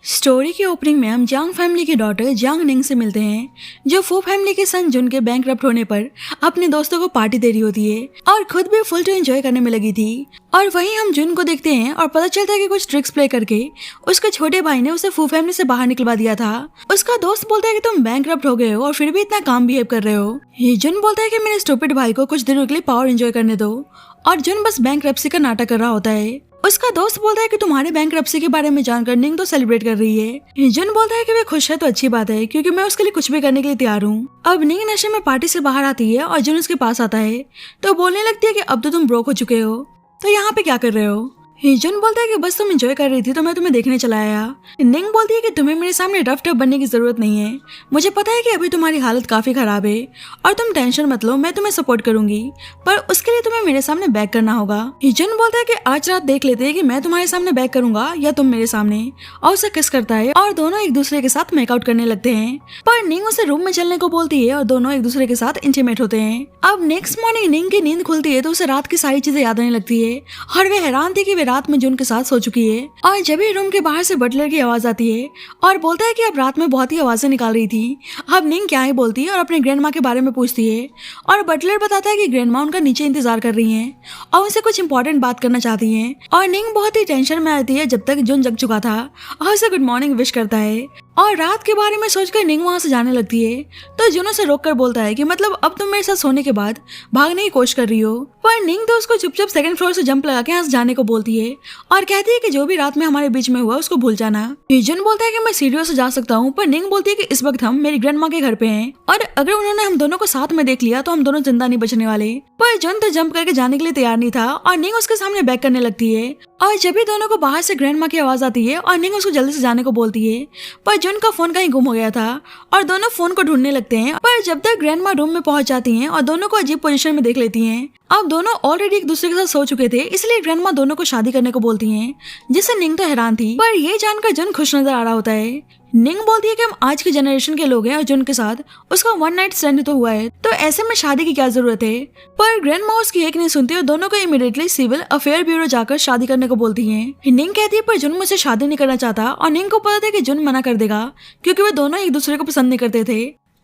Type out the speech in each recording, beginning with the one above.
Story की opening में हम जांग फैमिली की डॉटर जांग निंग से मिलते हैं, जो फू फैमिली के सन जुन के बैंकरप्ट होने पर अपने दोस्तों को पार्टी दे रही होती है और खुद भी फुल टू एंजॉय करने में लगी थी। और वहीं हम जुन को देखते हैं और पता चलता है कि कुछ ट्रिक्स प्ले करके उसके छोटे भाई ने उसे फू फैमिली से बाहर निकलवा दिया था। उसका दोस्त बोलता है कि तुम बैंकरप्ट हो गए हो और फिर भी इतना काम बिहेव कर रहे हो। जुन बोलता है कि मेरे स्टूपिड भाई को कुछ दिनों के लिए पावर एंजॉय करने दो, और जुन बस बैंकरप्सी का नाटक कर रहा होता है। उसका दोस्त बोलता है कि तुम्हारे बैंकरप्सी के बारे में जानकर निंग तो सेलिब्रेट कर रही है। जुन बोलता है कि वे खुश है तो अच्छी बात है, क्योंकि मैं उसके लिए कुछ भी करने के लिए तैयार हूँ। अब निंग नशे में पार्टी से बाहर आती है और जुन उसके पास आता है तो बोलने लगती है कि अब तो तुम ब्रोक हो चुके हो, तो यहाँ पे क्या कर रहे हो। जुन बोलता है कि बस तुम एंजॉय कर रही थी तो मैं तुम्हें देखने चला आया। निंग बोलती है कि तुम्हें मेरे सामने रफ टफ बनने की जरूरत नहीं है, मुझे पता है कि अभी तुम्हारी हालत काफी खराब है और तुम टेंशन मत लो, मैं तुम्हें सपोर्ट करूंगी, पर उसके लिए तुम्हें मेरे सामने बैक करना होगा। जुन बोलता है कि आज रात देख लेते हैं कि मैं तुम्हारे सामने बैक करूंगा या तुम मेरे सामने, और उसे किस करता है और दोनों एक दूसरे के साथ मेकआउट करने लगते हैं। पर निंग उसे रूम में चलने को बोलती है और दोनों एक दूसरे के साथ इंटीमेट होते हैं। अब नेक्स्ट मॉर्निंग निंग की नींद खुलती है तो उसे रात की सारी चीजें याद आने लगती है और वे हैरान थी कि वे रात में जुन के साथ सो चुकी है। और जब ही रूम के बाहर से बटलर की आवाज आती है और बोलता है कि अब रात में बहुत ही आवाजें निकाल रही थी। अब निंग क्या ही बोलती है और अपने ग्रैंड माँ के बारे में पूछती है और बटलर बताता है कि ग्रैंड माँ उनका नीचे इंतजार कर रही हैं और उनसे कुछ इंपॉर्टेंट बात करना चाहती हैं। और निंग बहुत ही टेंशन में आती है जब तक जुन जग चुका था और उसे गुड मॉर्निंग विश करता है। और रात के बारे में सोचकर निंग वहां से जाने लगती है तो जुन उसे रोककर बोलता है कि मतलब अब तुम मेरे साथ सोने के बाद भागने की कोशिश कर रही हो। पर निंग तो उसको चुपचाप सेकंड फ्लोर से जंप लगा के यहाँ से जाने को बोलती है और कहती है कि जो भी रात में हमारे बीच में हुआ उसको भूल जाना। जुन बोलता है कि मैं सीढ़ियों से जा सकता हूँ, पर निंग बोलती है कि इस वक्त हम मेरी ग्रैंड माँ के घर पे हैं और अगर उन्होंने हम दोनों को साथ में देख लिया तो हम दोनों जिंदा नहीं बचने वाले। पर जुन तो जंप करके जाने के लिए तैयार नहीं था और निंग उसके सामने बैक करने लगती है। और जब भी दोनों को बाहर से ग्रैंड माँ की आवाज आती है और निंग उसको जल्दी से जाने को बोलती है, पर जुन का फोन कहीं गुम हो गया था और दोनों फोन को ढूंढने लगते हैं। पर जब तक ग्रैंड माँ रूम में पहुंच जाती हैं और दोनों को अजीब पोजीशन में देख लेती हैं। अब दोनों ऑलरेडी एक दूसरे के साथ सो चुके थे, इसलिए ग्रैंड माँ दोनों को शादी करने को बोलती हैं, जिससे निंग तो हैरान थी, पर ये जानकर जुन खुश नजर आ रहा होता है। निंग बोलती है कि हम आज की जनरेशन के लोग हैं और जुन के साथ उसका वन नाइट स्टैंड तो हुआ है, तो ऐसे में शादी की क्या जरूरत है। पर ग्रैंड माँ उसकी एक नहीं सुनती और दोनों को इमीडिएटली सिविल अफेयर ब्यूरो जाकर शादी करने को बोलती हैं। निंग कहती है पर जुन मुझसे शादी नहीं करना चाहता और निंग को पता था कि जुन मना कर देगा क्योंकि वे दोनों एक दूसरे को पसंद नहीं करते थे।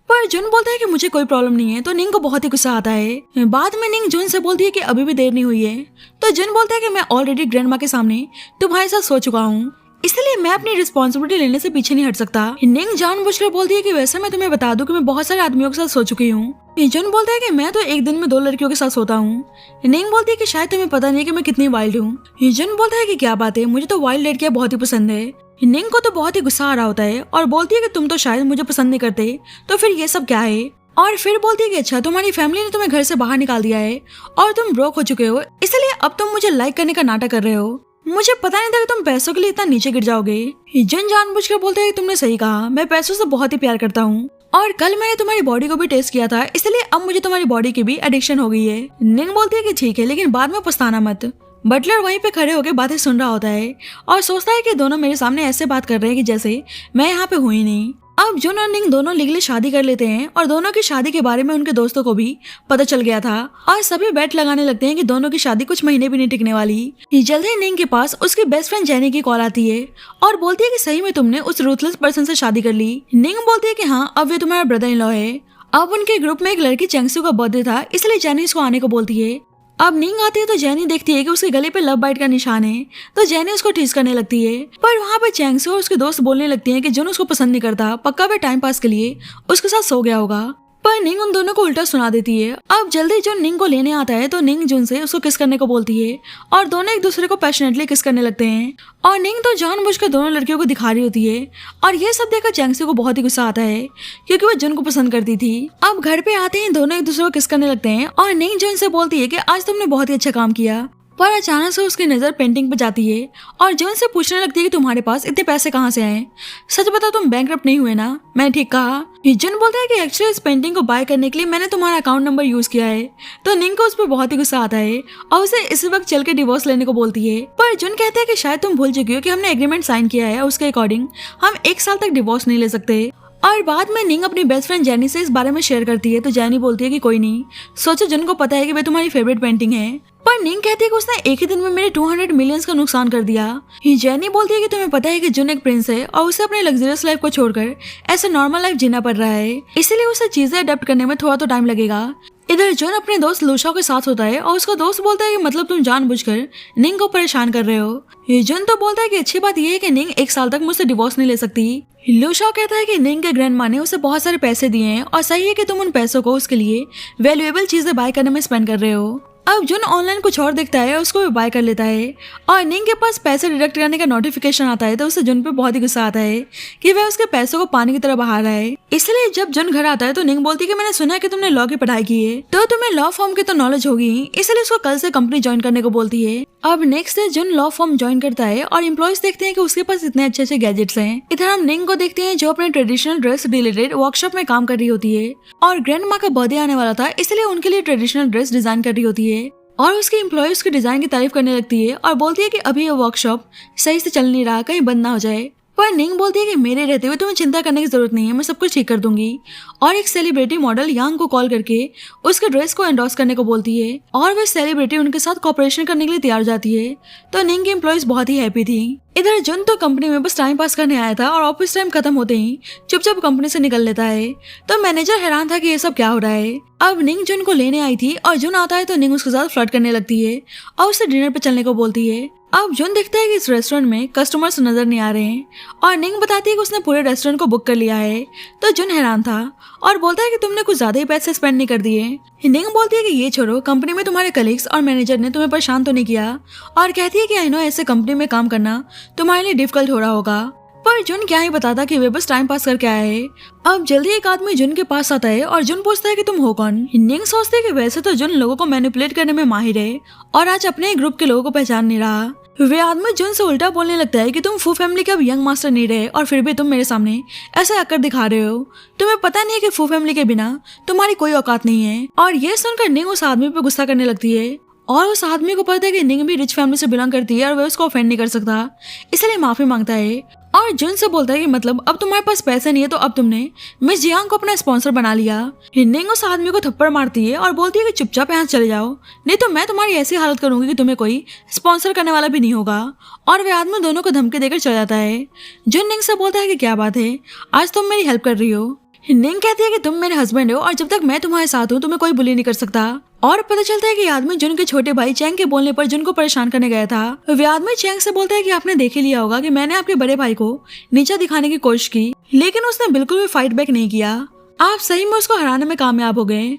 पर जुन बोलता है कि मुझे कोई प्रॉब्लम नहीं है, तो निंग को बहुत ही गुस्सा आता है। बाद में निंग जुन से बोलती है कि अभी भी देर नहीं हुई है, तो जुन बोलता है कि मैं ऑलरेडी ग्रैंड माँ के सामने तुम्हारे साथ सो चुका हूँ, इसलिए मैं अपनी रिस्पॉन्सिबिलिटी लेने से पीछे नहीं हट सकता। निंग जानबूझकर बोलती है कि वैसे मैं तुम्हें बता दूं कि मैं बहुत सारे आदमियों के साथ सो चुकी हूँ। जुन बोलता है कि मैं तो एक दिन में 2 लड़कियों के साथ सोता हूँ। निंग बोलती है कि शायद तुम्हें पता नहीं कि मैं कितनी वाइल्ड हूँ। जुन बोलता है कि क्या बात है, मुझे तो वाइल्ड लड़कियां बहुत ही पसंद है। निंग को तो बहुत ही गुस्सा आ रहा होता है और बोलती है कि तुम तो शायद मुझे पसंद नहीं करते, तो फिर ये सब क्या है। और फिर बोलती है कि अच्छा तुम्हारी फैमिली ने तुम्हें घर से बाहर निकाल दिया है और तुम ब्रोक हो चुके हो, इसलिए अब तुम मुझे लाइक करने का नाटक कर रहे हो। मुझे पता नहीं था कि तुम पैसों के लिए इतना नीचे गिर जाओगे। जुन जानबूझकर बोलता है कि तुमने सही कहा, मैं पैसों से बहुत ही प्यार करता हूँ और कल मैंने तुम्हारी बॉडी को भी टेस्ट किया था, इसलिए अब मुझे तुम्हारी बॉडी की भी एडिक्शन हो गई है। निंग बोलती है कि ठीक है, लेकिन बाद में पछताना मत। बटलर वहीं पे खड़े होकर बातें सुन रहा होता है और सोचता है कि दोनों मेरे सामने ऐसे बात कर रहे हैं कि जैसे मैं यहाँ पे हुई नहीं। अब जुन और निंग दोनों लीगली शादी कर लेते हैं और दोनों की शादी के बारे में उनके दोस्तों को भी पता चल गया था और सभी बेट लगाने लगते हैं कि दोनों की शादी कुछ महीने भी नहीं टिकने वाली। जल्द ही निंग के पास उसकी बेस्ट फ्रेंड जेनी की कॉल आती है और बोलती है कि सही में तुमने उस रूथलेस पर्सन से शादी कर ली। निंग बोलती है कि हाँ, अब वे तुम्हारा ब्रदर इन लॉ है। अब उनके ग्रुप में एक लड़की चेंगसू का बर्थडे था, इसलिए जेनी उसको आने को बोलती है। अब निंग आती है तो जेनी देखती है कि उसके गले पे लव बाइट का निशान है, तो जेनी उसको टीज करने लगती है। पर वहाँ पे चेंगसू और उसके दोस्त बोलने लगती हैं कि जुन उसको पसंद नहीं करता, पक्का वे टाइम पास के लिए उसके साथ सो गया होगा। पर निंग उन दोनों को उल्टा सुना देती है। अब जल्दी जुन निंग को लेने आता है तो निंग जुन से उसको किस करने को बोलती है और दोनों एक दूसरे को पैशनेटली किस करने लगते हैं और निंग तो जानबूझकर दोनों लड़कियों को दिखा रही होती है। और ये सब देखकर चेंगसू को बहुत ही गुस्सा आता है क्योंकि वो जुन को पसंद करती थी। अब घर पे आते ही दोनों एक दूसरे को किस करने लगते हैं और निंग जुन से बोलती है कि आज तुमने बहुत ही अच्छा काम किया। पर अचानक से उसकी नजर पेंटिंग पे जाती है और जुन से पूछने लगती है कि तुम्हारे पास इतने पैसे कहाँ से आए, सच बताओ तुम बैंकरप्ट नहीं हुए ना, मैंने ठीक कहा। जुन बोलता है कि एक्चुअली इस पेंटिंग को बाय करने के लिए मैंने तुम्हारा अकाउंट नंबर यूज किया है, तो निंग को उस पर बहुत ही गुस्सा आता है और उसे इसी वक्त चल के डिवोर्स लेने को बोलती है। पर जुन कहते हैं कि शायद तुम भूल चुकी हो कि हमने एग्रीमेंट साइन किया है, उसके अकॉर्डिंग हम 1 साल तक डिवोर्स नहीं ले सकते। और बाद में निंग अपनी बेस्ट फ्रेंड जेनी से इस बारे में शेयर करती है तो जेनी बोलती है कि कोई नहीं, सोचो जुन को पता है कि वे तुम्हारी फेवरेट पेंटिंग है। पर निंग कहती है कि उसने एक ही दिन में मेरे 200 मिलियंस का नुकसान कर दिया। जेनी बोलती है कि तुम्हें पता है कि जुन एक प्रिंस है और उसे अपने लग्जरियस लाइफ को छोड़कर ऐसा नॉर्मल लाइफ जीना पड़ रहा है, इसीलिए उसे चीजें अडेप्ट करने में थोड़ा तो टाइम लगेगा। इधर जुन अपने दोस्त लूशा के साथ होता है और उसका दोस्त बोलता है कि मतलब तुम जानबूझकर निंग को परेशान कर रहे हो। जुन तो बोलता है कि अच्छी बात यह है कि निंग 1 साल तक मुझसे डिवोर्स नहीं ले सकती। लूशा कहता है कि निंग के ग्रैंडमा ने उसे बहुत सारे पैसे दिए हैं और सही है कि तुम उन पैसों को उसके लिए वैल्यूएबल चीजें बाय करने में स्पेंड कर रहे हो। अब जुन ऑनलाइन कुछ और दिखता है, उसको भी बाय कर लेता है और निंग के पास पैसे डिडक्ट करने का नोटिफिकेशन आता है तो उसे जुन पे बहुत ही गुस्सा आता है कि वह उसके पैसों को पानी की तरह बहा रहा है। इसलिए जब जुन घर आता है तो निंग बोलती है कि मैंने सुना है कि तुमने लॉ की पढ़ाई की है तो तुम्हें लॉ फॉर्म की तो नॉलेज होगी, इसलिए उसको कल से कंपनी ज्वाइन करने को बोलती है। अब नेक्स्ट डे जुन लॉ फॉर्म ज्वाइन करता है और एम्प्लॉयज देखते हैं कि उसके पास इतने अच्छे अच्छे गैजेट्स हैं। इधर हम निंग को देखते हैं जो अपने ट्रेडिशनल ड्रेस रिलेटेड वर्कशॉप में काम कर रही होती है और ग्रैंड माँ का बर्थडे आने वाला था, इसलिए उनके लिए ट्रेडिशनल ड्रेस डिजाइन कर रही होती है और उसकी एम्प्लॉय उसके डिजाइन की तारीफ करने लगती है और बोलती है कि अभी ये वर्कशॉप सही से चल नहीं रहा, कहीं बंद ना हो जाए। पर निंग बोलती है कि मेरे रहते हुए तुम्हें चिंता करने की जरूरत नहीं है, मैं सब कुछ ठीक कर दूंगी और एक सेलिब्रिटी मॉडल यांग को कॉल करके उसके ड्रेस को एंडोर्स करने को बोलती है और वह सेलिब्रिटी उनके साथ कोऑपरेशन करने के लिए तैयार हो जाती है। तो निंग की एम्प्लॉयज बहुत ही हैप्पी थी। इधर जुन तो कंपनी में बस टाइम पास करने आया था और ऑफिस टाइम खत्म होते ही चुपचाप कंपनी से निकल लेता है। तो मैनेजर हैरान था कि ये सब क्या हो रहा है। अब निंग जुन को लेने आई थी और जुन आता है तो निंग उसके साथ फ्लर्ट करने लगती है और उसे डिनर पे चलने को बोलती है। अब जुन देखता है कि इस रेस्टोरेंट में कस्टमर्स नजर नहीं आ रहे हैं और निंग बताती है कि उसने पूरे रेस्टोरेंट को बुक कर लिया है। तो जुन हैरान था और बोलता है कि तुमने कुछ ज्यादा ही पैसे स्पेंड नहीं कर दिए। निंग बोलती है कि ये छोड़ो, कंपनी में तुम्हारे कलीग्स और मैनेजर ने तुम्हें परेशान तो नहीं किया और कहती है कि आई नो ऐसे कंपनी में काम करना तुम्हारे लिए डिफिकल्ट हो रहा होगा। पर जुन क्या ही बताता कि वे बस टाइम पास करके आए है। अब जल्दी एक आदमी जुन के पास आता है और जुन पूछता है कि तुम हो कौन। निंग सोचते है कि वैसे तो जुन लोगों को मैनिपुलेट करने में माहिर है और आज अपने ही ग्रुप के लोगों को पहचान नहीं रहा। वे आदमी जुन से उल्टा बोलने लगता है कि तुम फू फैमिली के अब यंग मास्टर नहीं रहे और फिर भी तुम मेरे सामने ऐसे आकर दिखा रहे हो। तुम्हें पता नहीं है कि फू फैमिली के बिना तुम्हारी कोई औकात नहीं है। और ये सुनकर निंग उस आदमी पे गुस्सा करने लगती है और उस आदमी को पता है कि निंग भी रिच फैमिली से बिलोंग करती है और वह उसको ऑफेंड नहीं कर सकता, इसलिए माफी मांगता है और जुन से बोलता है कि मतलब अब तुम्हारे पास पैसे नहीं है तो अब तुमने मिस जियांग को अपना स्पॉन्सर बना लिया। निंग उस आदमी को थप्पड़ मारती है और बोलती है कि चुपचाप यहाँ चले जाओ, नहीं तो मैं तुम्हारी ऐसी हालत करूंगी कि तुम्हें कोई स्पॉन्सर करने वाला भी नहीं होगा। और वे आदमी दोनों को धमकी देकर चला जाता है। जुन निंग से बोलता है कि क्या बात है, आज तुम मेरी हेल्प कर रही हो। निंग कहती है कि तुम मेरे हस्बैंड हो और जब तक मैं तुम्हारे साथ हूँ तुम्हें कोई बुली नहीं कर सकता। और पता चलता है कि आदमी जुन के छोटे भाई चैंग के बोलने पर जुन को परेशान करने गया था। वे आदमी चैंग से बोलता है कि आपने देख ही लिया होगा कि मैंने आपके बड़े भाई को नीचा दिखाने की कोशिश की, लेकिन उसने बिल्कुल भी फाइट बैक नहीं किया। आप सही में उसको हराने में कामयाब हो गए।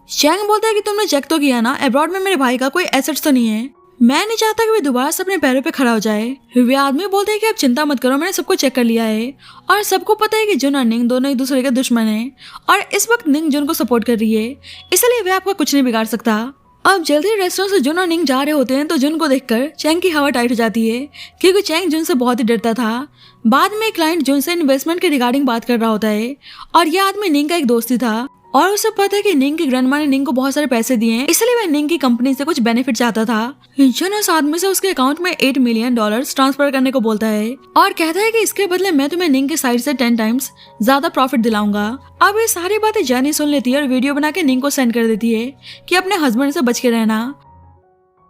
चैंग बोलता है कि तुमने चेक तो किया ना, अब्रॉड में मेरे भाई का कोई एसेट्स तो नहीं है। मैं नहीं चाहता कि वे दोबारा से अपने पैरों पे खड़ा हो जाए। वे आदमी बोलते हैं कि आप चिंता मत करो, मैंने सबको चेक कर लिया है और सबको पता है कि जुन और निंग दोनों एक दूसरे के दुश्मन हैं और इस वक्त निंग जुन को सपोर्ट कर रही है, इसलिए वे आपका कुछ नहीं बिगाड़ सकता। अब जल्दी रेस्टोरेंट से जुन और निंग जा रहे होते हैं तो जुन को देखकर चैंग की हवा टाइट हो जाती है क्योंकि चैंग जुन से बहुत ही डरता था। बाद में क्लाइंट जुन से इन्वेस्टमेंट के रिगार्डिंग बात कर रहा होता है और यह आदमी निंग का एक दोस्त ही था और उसे पता है कि निंग की ग्रैंडमा ने निंग को बहुत सारे पैसे दिए हैं, इसलिए वह निंग की कंपनी से कुछ बेनिफिट चाहता था। जुन उस आदमी से उसके अकाउंट में $8 मिलियन ट्रांसफर करने को बोलता है और कहता है कि इसके बदले मैं तुम्हें निंग के साइड से 10 टाइम्स ज्यादा प्रॉफिट दिलाऊंगा। अब ये सारी बातें जानी सुन लेती है और वीडियो बना के निंग को सेंड कर देती है कि अपने हस्बैंड से बच के रहना।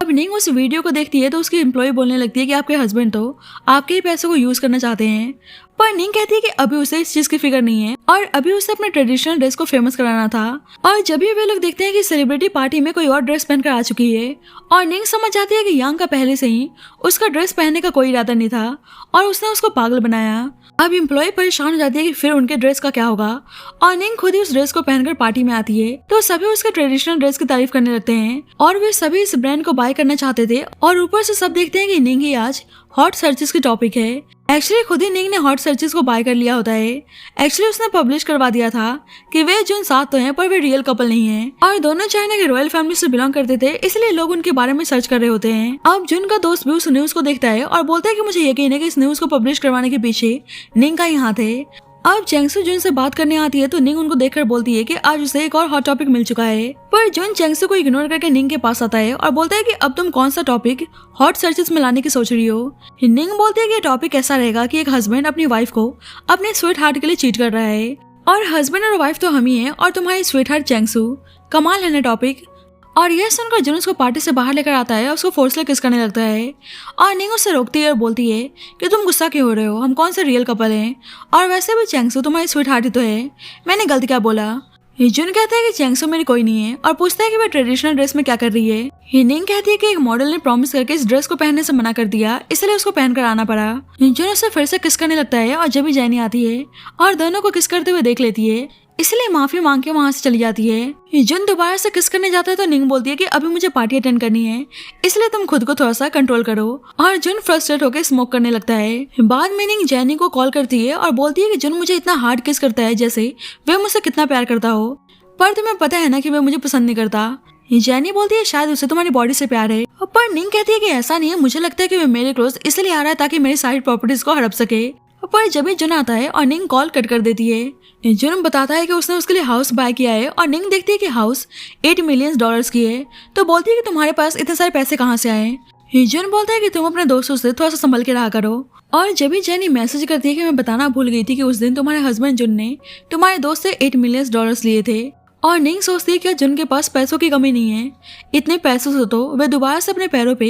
अब निंग उस वीडियो को देखती है तो उसकी एम्प्लॉय बोलने लगती है कि आपके हस्बैंड तो आपके ही पैसों को यूज करना चाहते हैं, पर निंग कहती है कि अभी उसे इस चीज की फिक्र नहीं है और अभी उसे अपने ट्रेडिशनल ड्रेस को फेमस कराना था। और जब भी वे लोग देखते हैं कि सेलिब्रिटी पार्टी में कोई और ड्रेस पहनकर आ चुकी है और निंग समझ जाती है कि यांग का पहले से ही उसका ड्रेस पहनने का कोई इरादा नहीं था और उसने उसको पागल बनाया। अब एम्प्लॉय परेशान हो जाती है कि फिर उनके ड्रेस का क्या होगा और निंग खुद ही उस ड्रेस को पहनकर पार्टी में आती है तो सभी उसके ट्रेडिशनल ड्रेस की तारीफ करने लगते हैं और वे सभी इस ब्रांड को बाय करना चाहते थे और ऊपर से सब देखते हैं कि निंग ही आज हॉट सर्चेस की टॉपिक है। एक्चुअली खुद ही निंग ने हॉट सर्चेस को बाय कर लिया होता है। एक्चुअली उसने पब्लिश करवा दिया था कि वे जुन साथ तो हैं पर वे रियल कपल नहीं हैं और दोनों चाइना के रॉयल फैमिली से बिलोंग करते थे, इसलिए लोग उनके बारे में सर्च कर रहे होते हैं। अब जुन का दोस्त भी उस न्यूज को देखता है और बोलता है कि मुझे यकीन है कि इस न्यूज को पब्लिश करवाने के पीछे निंग का ही हाथ है। अब चेंगसू जुन से बात करने आती है तो निंग उनको देखकर बोलती है कि आज उसे एक और हॉट टॉपिक मिल चुका है। पर जुन चेंगसू को इग्नोर करके निंग के पास आता है और बोलता है कि अब तुम कौन सा टॉपिक हॉट सर्चेस में लाने की सोच रही हो। निंग बोलती है कि टॉपिक ऐसा रहेगा कि एक हस्बैंड अपनी वाइफ को अपने स्वीट हार्ट के लिए चीट कर रहा है और हस्बैंड और वाइफ तो हम ही है और तुम्हारी स्वीट हार्ट चेंगसू। कमाल है ना टॉपिक। और यह सुनकर जुन उसको पार्टी से बाहर लेकर आता है और उसको फोर्सली किस करने लगता है और निंग उससे रोकती है और बोलती है कि तुम गुस्सा क्यों हो रहे हो, हम कौन से रियल कपल हैं और वैसे भी चेंगसू तुम्हारी स्वीट हार्ट ही तो है, मैंने गलती क्या बोला। जुन कहता है कि चेंगसू मेरी कोई नहीं है और पूछता है कि वह ट्रेडिशनल ड्रेस में क्या कर रही है। निंग कहती है कि एक मॉडल ने प्रॉमिस करके इस ड्रेस को पहनने से मना कर दिया, इसलिए उसको पहनकर आना पड़ा। जुन उससे फिर से किस करने लगता है और जब भी जैनी आती है और दोनों को किस करते हुए देख लेती है, इसलिए माफी मांग के वहां से चली जाती है। जुन दोबारा से किस करने जाता है तो निंग बोलती है कि अभी मुझे पार्टी अटेंड करनी है, इसलिए तुम खुद को थोड़ा सा कंट्रोल करो। और जुन फ्रस्ट्रेट होकर स्मोक करने लगता है। बाद में निंग जैनी को कॉल करती है और बोलती है कि जुन मुझे इतना हार्ड किस करता है जैसे वह मुझसे कितना प्यार करता हो, पर तुम्हें पता है ना कि वह मुझे पसंद नहीं करता। जैनी बोलती है शायद उसे तुम्हारी बॉडी से प्यार है, पर निंग कहती है कि ऐसा नहीं है, मुझे लगता है कि वह मेरे क्लोज इसलिए आ रहा है ताकि मेरी सारी प्रॉपर्टीज को हड़प सके। पर जब भी जुन आता है और निंग कॉल कट कर देती है। जुन बताता है कि उसने उसके लिए हाउस बाय किया है और निंग देखती है कि हाउस $8 मिलियन की है, तो बोलती है कि तुम्हारे पास इतने सारे पैसे कहाँ से आए। जुन बोलता है कि तुम अपने दोस्तों से थोड़ा सा संभल के रहा करो। और जब भी जैनी मैसेज करती है कि मैं बताना भूल गई थी कि उस दिन तुम्हारे हस्बैंड जुन ने तुम्हारे दोस्त से $8 मिलियन लिए थे। और निंग सोचती है कि जुन के पास पैसों की कमी नहीं है, इतने पैसों से तो वह दोबारा से अपने पैरों पे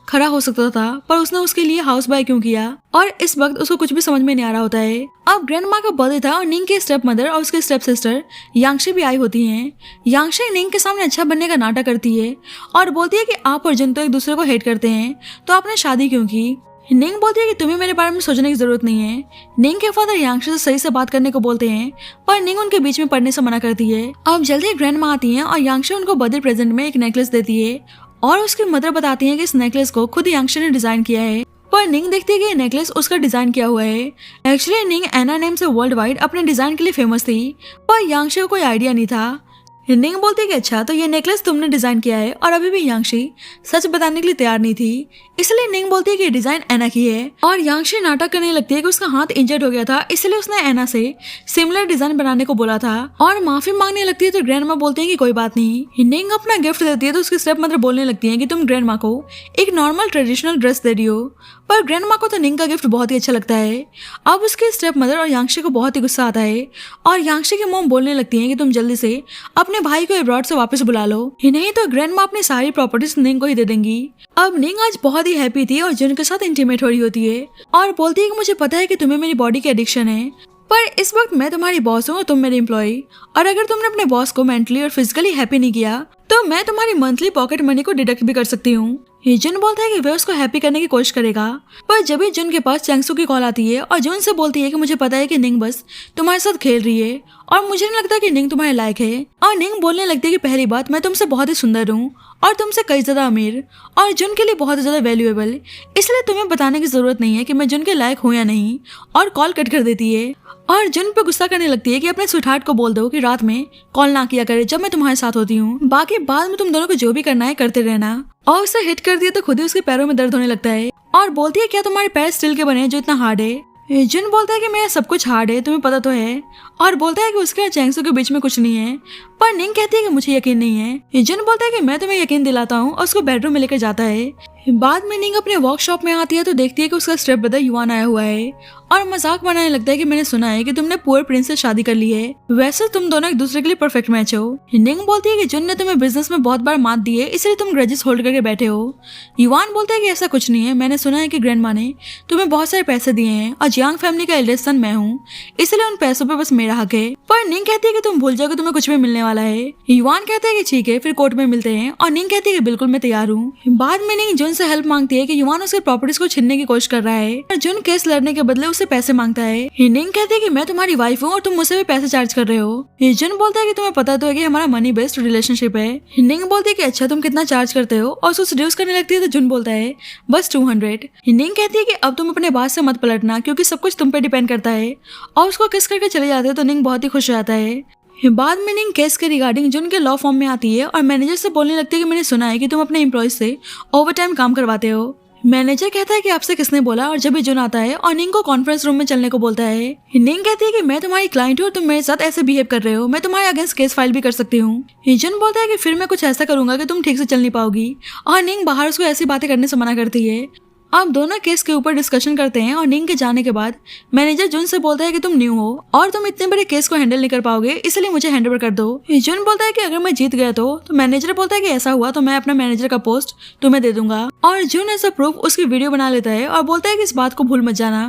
खड़ा हो सकता था, पर उसने उसके लिए हाउस बाय क्यों किया। और इस वक्त उसको कुछ भी समझ में नहीं आ रहा होता है। अब ग्रैंड माँ का बर्थडे था और निंग के स्टेप मदर और उसके स्टेप सिस्टर यांगशी भी आई होती हैं। यांगशी निंग के सामने अच्छा बनने का नाटक करती है और बोलती है कि आप और जुन तो एक दूसरे को हेट करते हैं, तो आपने शादी क्यों की। निंग बोलती है कि तुम्हें मेरे बारे में सोचने की जरूरत नहीं है। निंग के फादर यांगशी से सही से बात करने को बोलते हैं, पर निंग उनके बीच में पढ़ने से मना करती है। अब जल्दी ग्रैंड माँ आती है और यांगशी उनको बर्थडे प्रेजेंट में एक नेकलेस देती है और उसकी मदर बताती है कि इस नेकलेस को खुद यांगशी ने डिजाइन किया है। पर निंग देखती है कि ये नेकलेस उसका डिजाइन किया हुआ है। एक्चुअली निंग एना नेम से वर्ल्ड वाइड अपने डिजाइन के लिए फेमस थी, पर यांगशी को कोई आइडिया नहीं था। निंग बोलती है कि अच्छा तो ये नेकलेस तुमने डिजाइन किया है, और अभी भी यांगशी सच बताने के लिए तैयार नहीं थी, इसलिए निंग बोलती है कि डिजाइन एना की है। और यांगशी नाटक करने लगती है कि उसका हाथ इंजर्ड हो गया था, इसलिए उसने एना से सिमिलर डिजाइन बनाने को बोला था और माफी मांगने लगती है। तो ग्रैंड माँ बोलती है कि कोई बात नहीं। निंग अपना गिफ्ट देती है तो उसकी स्टेप मदर बोलने लगती है कि तुम ग्रैंड माँ को एक नॉर्मल ट्रेडिशनल ड्रेस दे रही हो, पर ग्रैंड माँ को तो निंग का गिफ्ट बहुत ही अच्छा लगता है। अब उसके स्टेप मदर और यांगशी को बहुत ही गुस्सा आता है और यांगशी की मॉम बोलने लगती है कि तुम जल्दी से अपने भाई को अब्रॉड से वापस बुला लो, नहीं तो ग्रैंड माँ अपनी सारी प्रॉपर्टीज निंग को ही दे देंगी। अब निंग आज बहुत ही हैप्पी थी और जुन के साथ इंटीमेट हो रही होती है और बोलती है कि मुझे पता है कि तुम्हें मेरी बॉडी की एडिक्शन है, पर इस वक्त मैं तुम्हारी बॉस हूँ और तुम मेरी एम्प्लॉय, और अगर तुमने अपने बॉस को मेंटली और फिजिकली हैप्पी नहीं किया तो मैं तुम्हारी मंथली पॉकेट मनी को डिडक्ट भी कर सकती हूँ। जुन बोलता है कि वह उसको हैप्पी करने की कोशिश करेगा, पर जब भी जुन के पास चेंगसू की कॉल आती है और जुन से बोलती है कि मुझे पता है कि निंग बस तुम्हारे साथ खेल रही है और मुझे नहीं लगता कि निंग तुम्हारे लायक है। और निंग बोलने लगती है कि पहली बात मैं तुमसे बहुत ही सुंदर हूँ और तुमसे कई ज्यादा अमीर और जुन के लिए बहुत ज्यादा वैल्यूएबल, इसलिए तुम्हें बताने की जरूरत नहीं है कि मैं जुन के लायक हूँ या नहीं, और कॉल कट कर देती है। और जुन पे गुस्सा करने लगती है कि अपने स्वीटहार्ट को बोल दो कि रात में कॉल ना किया करे जब मैं तुम्हारे साथ होती हूँ, बाकी बाद में तुम दोनों को जो भी करना है करते रहना। और उसे हिट कर दिया तो खुद ही उसके पैरों में दर्द होने लगता है और बोलती है क्या तुम्हारे पैर स्टील के बने हैं जो इतना हार्ड है। जुन बोलता है कि मेरा सब कुछ हार्ड है, तुम्हें पता तो है, और बोलता है कि उसके और चेंगसू के बीच में कुछ नहीं है, पर निंग कहती है कि मुझे यकीन नहीं है। जुन बोलता है कि मैं तुम्हें यकीन दिलाता हूँ और उसको बेडरूम में लेकर जाता है। बाद में निंग अपने वर्कशॉप में आती है तो देखती है कि उसका स्टेप ब्रदर युआन आया हुआ है और मजाक बनाने लगता है कि मैंने सुना है कि तुमने पुअर प्रिंस से शादी कर ली है, वैसे तुम दोनों एक दूसरे के लिए परफेक्ट मैच हो। निंग बोलती है कि जुन ने तुम्हें बिजनेस में बहुत बार मात दी है, इसलिए तुम ग्रजेस होल्ड करके बैठे हो। युआन बोलता है कि ऐसा कुछ नहीं है, मैंने सुना है कि ग्रैंड माँ ने तुम्हें बहुत सारे पैसे दिए हैं और जियांग फैमिली का एल्डेस्ट सन मैं हूँ, इसलिए उन पैसों पे बस मेरा हक है। पर निंग कहती है कि तुम भूल जाओ कि तुम्हें कुछ भी मिलने वाला है। युआन कहता है कि ठीक है फिर कोर्ट में मिलते हैं, और निंग कहती है कि बिल्कुल मैं तैयार हूँ। बाद में निंग जुन से हेल्प मांगती है कि युआन उसके प्रॉपर्टीज को छीनने की कोशिश कर रहा है और जुन केस लड़ने के बदले उससे पैसे मांगता है। निंग कहती है कि मैं तुम्हारी वाइफ हूँ और तुम मुझसे भी पैसे चार्ज कर रहे हो। जुन बोलता है कि तुम्हें पता तो है कि हमारा मनी बेस्ड रिलेशनशिप है। निंग बोलती है कि अच्छा तुम कितना चार्ज करते हो, और उसको सेड्यूस करने लगती है तो जुन बोलता है बस 200। निंग कहती है कि अब तुम अपने बात से मत पलटना क्योंकि सब कुछ तुम पे डिपेंड करता है, और उसको किस करके चले जाते हैं तो निंग बहुत ही खुश हो जाता है। बाद में निंग केस के रिगार्डिंग जुन के लॉ फॉर्म में आती है और मैनेजर से बोलने लगती है कि मैंने सुना है कि तुम अपने एम्प्लॉयज से ओवर टाइम काम करवाते हो। मैनेजर कहता है कि आपसे किसने बोला, और जब भी जुन आता है और निंग को कॉन्फ्रेंस रूम में चलने को बोलता है, निंग कहती है कि मैं तुम्हारी क्लाइंट हूँ और तुम मेरे साथ ऐसे बिहेव कर रहे हो, मैं तुम्हारे अगेंस्ट केस फाइल भी कर सकती हूँ। जुन बोलता है कि फिर मैं कुछ ऐसा करूंगा कि तुम ठीक से चल नहीं पाओगी, और निंग बाहर उसको ऐसी बातें करने से मना करती है। अब दोनों केस के ऊपर डिस्कशन करते हैं और निंग के जाने के बाद मैनेजर जुन से बोलता है कि तुम न्यू हो और तुम इतने बड़े केस को हैंडल नहीं कर पाओगे, इसलिए मुझे हैंड ओवर कर दो। जुन बोलता है कि अगर मैं जीत गया तो मैनेजर बोलता है कि ऐसा हुआ तो मैं अपना मैनेजर का पोस्ट तुम्हें दे दूंगा, और जुन ऐसा प्रूफ उसकी वीडियो बना लेता है और बोलता है कि इस बात को भूल मत जाना।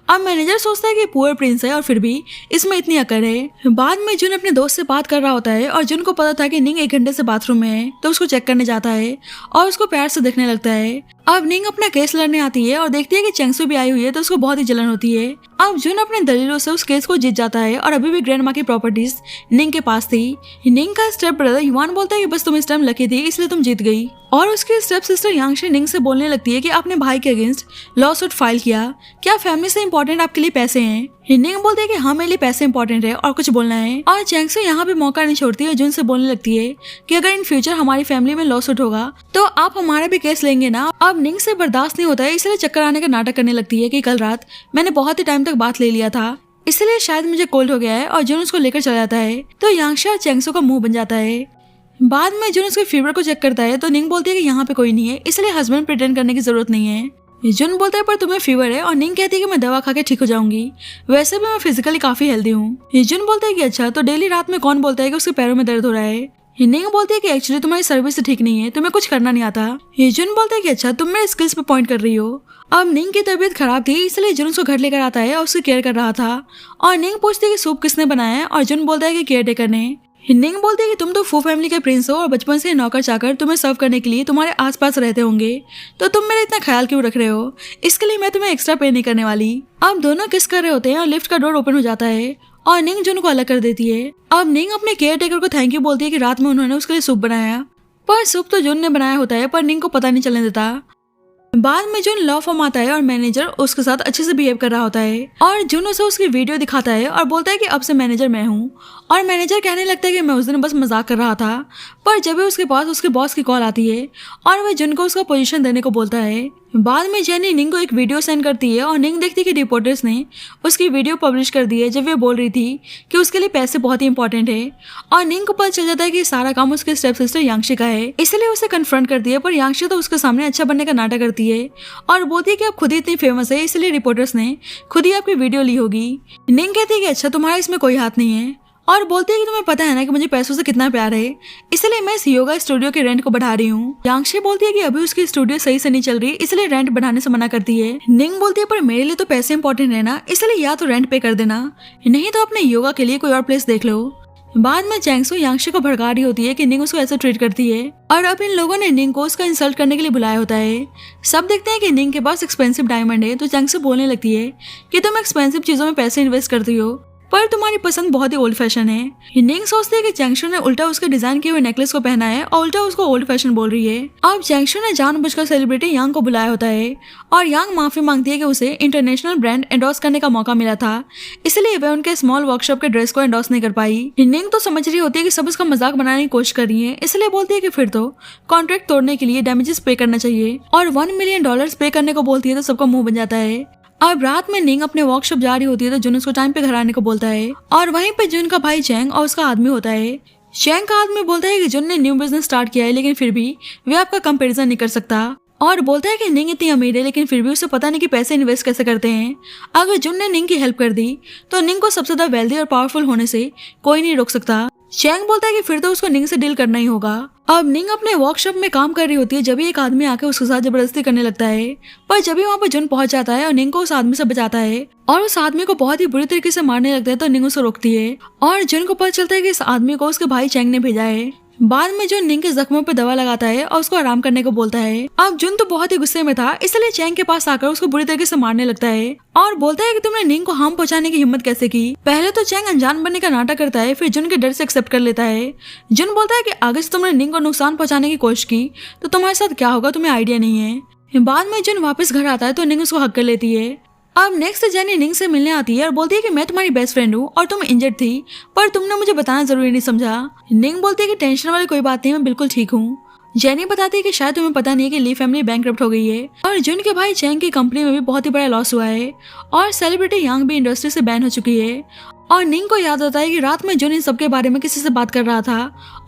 अब मैनेजर सोचता है कि पुअर प्रिंस है और फिर भी इसमें इतनी अकड़ है। बाद में जुन अपने दोस्त से बात कर रहा होता है और जुन को पता था कि निंग 1 घंटे से बाथरूम में है, तो उसको चेक करने जाता है और उसको प्यार से देखने लगता है। अब निंग अपना केस लड़ने आती है और देखती है कि चेंगसू भी आई हुई है, तो उसको बहुत ही जलन होती है। अब जुन अपने दलीलों से उस केस को जीत जाता है और अभी भी ग्रैंड माँ की प्रॉपर्टीज निंग के पास थी। निंग का स्टेप ब्रदर युआन बोलता है कि बस तुम इस टाइम लकी थी इसलिए तुम जीत गई, और उसकी स्टेप सिस्टर यांगशी निंग से बोलने लगती है कि आपने भाई के अगेंस्ट लॉ सूट फाइल किया, क्या फैमिली से इम्पोर्टेंट आपके लिए पैसे हैं? निंग बोलती है कि हाँ मेरे लिए पैसे इंपॉर्टेंट है और कुछ बोलना है, और चेंगसू यहाँ भी मौका नहीं छोड़ती है। जुन से बोलने लगती है कि अगर इन फ्यूचर हमारी फैमिली में लॉ सूट होगा तो आप हमारा भी केस लेंगे ना। अब निंग से बर्दाश्त नहीं होता है, इसलिए चक्कर आने का नाटक करने लगती है कि कल रात मैंने बहुत ही टाइम तक बात ले लिया था, इसलिए शायद मुझे कोल्ड हो गया है, और जुन उसको लेकर चला जाता है तो यांगशी और चेंगसू का मुंह बन जाता है। बाद में जुन उसके फीवर को चेक करता है तो निंग बोलती है कि यहाँ पे कोई नहीं है, इसलिए हस्बैंड प्रिटेंड करने की जरूरत नहीं है। जुन बोलता है पर तुम्हें फीवर है, और निंग कहती है कि मैं दवा खा के ठीक हो जाऊंगी, वैसे भी मैं फिजिकली काफी हेल्दी हूँ। जुन बोलता है कि अच्छा तो डेली रात में कौन बोलता है कि उसके पैरों में दर्द हो रहा है? निंग बोलती है कि एक्चुअली तुम्हारी सर्विस ठीक नहीं है, तुम्हें कुछ करना नहीं आता। जुन बोलता है कि अच्छा तुम मेरे स्किल्स पे पॉइंट कर रही हो। अब निंग की तबीयत खराब थी इसलिए जुन उसको घर लेकर आता है और उसकी केयर कर रहा था, और निंग पूछती है कि सूप किसने बनाया है, और जुन बोलता है कि केयर टेकर ने। निंग बोलती है कि तुम तो फू फैमिली के प्रिंस हो और बचपन से नौकर चाकर तुम्हें सर्व करने के लिए तुम्हारे आसपास रहते होंगे, तो तुम मेरा इतना ख्याल क्यों रख रहे हो? इसके लिए मैं तुम्हें एक्स्ट्रा पे नहीं करने वाली। अब दोनों किस कर रहे होते हैं और लिफ्ट का डोर ओपन हो जाता है और निंग जुन को अलग कर देती है। अब निंग अपने केयर टेकर को थैंक यू बोलती है कि रात में उन्होंने उसके लिए सूप बनाया, पर सूप तो जुन ने बनाया होता है पर निंग को पता नहीं चलने देता। बाद में जुन लॉ फॉर्म आता है और मैनेजर उसके साथ अच्छे से बिहेव कर रहा होता है, और जुन उसे उसकी वीडियो दिखाता है और बोलता है कि अब से मैनेजर मैं हूँ, और मैनेजर कहने लगता है कि मैं उस दिन बस मजाक कर रहा था। पर जब भी उसके पास उसके बॉस की कॉल आती है और वह जुन को उसका पोजीशन देने को बोलता है। बाद में जेनी निंग को एक वीडियो सेंड करती है और निंग देखती है कि रिपोर्टर्स ने उसकी वीडियो पब्लिश कर दी है जब वे बोल रही थी कि उसके लिए पैसे बहुत ही इंपॉर्टेंट है, और निंग को पता चल जाता है कि सारा काम उसके स्टेप सिस्टर यांगशी का है, इसलिए उसे कन्फ्रंट करती है। पर यांगशी तो उसके सामने अच्छा बनने का नाटक करती है और बोलती है कि आप खुद ही इतनी फेमस है इसलिए रिपोर्टर्स ने खुद ही आपकी वीडियो ली होगी। निंग कहती है कि अच्छा तुम्हारा इसमें कोई हाथ नहीं है, और बोलती है कि तुम्हें पता है ना कि मुझे पैसों से कितना प्यार है, इसलिए मैं इस योगा स्टूडियो के रेंट को बढ़ा रही हूँ। यांगशी बोलती है कि अभी उसकी स्टूडियो सही से नहीं चल रही इसलिए रेंट बढ़ाने से मना करती है। निंग बोलती है पर मेरे लिए तो पैसे इंपॉर्टेंट है ना, इसलिए या तो रेंट पे कर देना, नहीं तो अपने योगा के लिए कोई और प्लेस देख लो। बाद में चेंगसू यांगशी को भड़का रही होती है कि निंग उसको ऐसे ट्रीट करती है, और अब इन लोगों ने निंग को उसका इंसल्ट करने के लिए बुलाया होता है। सब देखते हैं कि निंग के पास एक्सपेंसिव डायमंड है, तो चेंगसू बोलने लगती है कि तुम एक्सपेंसिव चीजों में पैसे इन्वेस्ट करती हो पर तुम्हारी पसंद बहुत ही ओल्ड फैशन है। निंग सोचती है कि चेंगसू ने उल्टा उसके डिजाइन किए हुए नेकलेस को पहना है और उल्टा उसको ओल्ड फैशन बोल रही है। अब चेंगसू ने जानबूझकर सेलिब्रिटी यांग को बुलाया होता है और यांग माफी मांगती है कि उसे इंटरनेशनल ब्रांड एंडोर्स करने का मौका मिला था, इसलिए वह उनके स्मॉल वर्कशॉप के ड्रेस को एंडोर्स नहीं कर पाई। निंग तो समझ रही होती है कि सब उसका मजाक बनाने की कोशिश कर रही है, इसलिए बोलती है कि फिर तो कॉन्ट्रैक्ट तोड़ने के लिए डैमेजेस पे करना चाहिए, और $1 मिलियन पे करने को बोलती है तो सबका मुंह बन जाता है। अब रात में निंग अपने वर्कशॉप जा रही होती है तो जुन उसको टाइम पे घर आने को बोलता है, और वहीं पे जुन का भाई चैंग और उसका आदमी होता है। चैंग का आदमी बोलता है कि जुन ने न्यू बिजनेस स्टार्ट किया है लेकिन फिर भी वे आपका कंपैरिजन नहीं कर सकता, और बोलता है कि निंग इतनी अमीर है लेकिन फिर भी उसे पता नहीं कि पैसे इन्वेस्ट कैसे करते हैं। अगर जुन ने निंग की हेल्प कर दी तो निंग को सबसे ज्यादा वेल्दी और पावरफुल होने से कोई नहीं रोक सकता। चैंग बोलता है कि फिर तो उसको निंग से डील करना ही होगा। अब निंग अपने वर्कशॉप में काम कर रही होती है जब एक आदमी आके उसके साथ जबरदस्ती करने लगता है, पर जब वहाँ पर जुन पहुंच जाता है और निंग को उस आदमी से बचाता है और उस आदमी को बहुत ही बुरी तरीके से मारने लगता है तो निंग उसे रोकती है, और जुन को पता चलता है कि इस आदमी को उसके भाई चैंग ने भेजा है। बाद में जुन निंग के जख्मों पर दवा लगाता है और उसको आराम करने को बोलता है। अब जुन तो बहुत ही गुस्से में था, इसलिए चैंग के पास आकर उसको बुरी तरीके से मारने लगता है और बोलता है कि तुमने निंग को हार्म पहुंचाने की हिम्मत कैसे की। पहले तो चैंग अनजान बनने का नाटक करता है, फिर जुन के डर से एक्सेप्ट कर लेता है। जुन बोलता है कि अगर से तुमने निंग को नुकसान पहुंचाने की कोशिश की तो तुम्हारे साथ क्या होगा तुम्हें आइडिया नहीं है। बाद में जुन वापस घर आता है तो निंग उसको हक कर लेती है। अब नेक्स्ट जेनी निंग से मिलने आती है और बोलती है कि मैं तुम्हारी बेस्ट फ्रेंड हूँ और तुम इंजर्ड थी पर तुमने मुझे बताना जरूरी नहीं समझा। निंग बोलती है कि टेंशन वाली कोई बात नहीं, मैं बिल्कुल ठीक हूँ। जेनी बताती है कि शायद तुम्हें पता नहीं है कि ली फैमिली बैंकरप्ट हो गई है और जुन के भाई चैंग की कंपनी में भी बहुत ही बड़ा लॉस हुआ है और सेलिब्रिटी यांग भी इंडस्ट्री से बैन हो चुकी है। और निंग को याद आता है कि रात में जुन इन सबके बारे में किसी से बात कर रहा था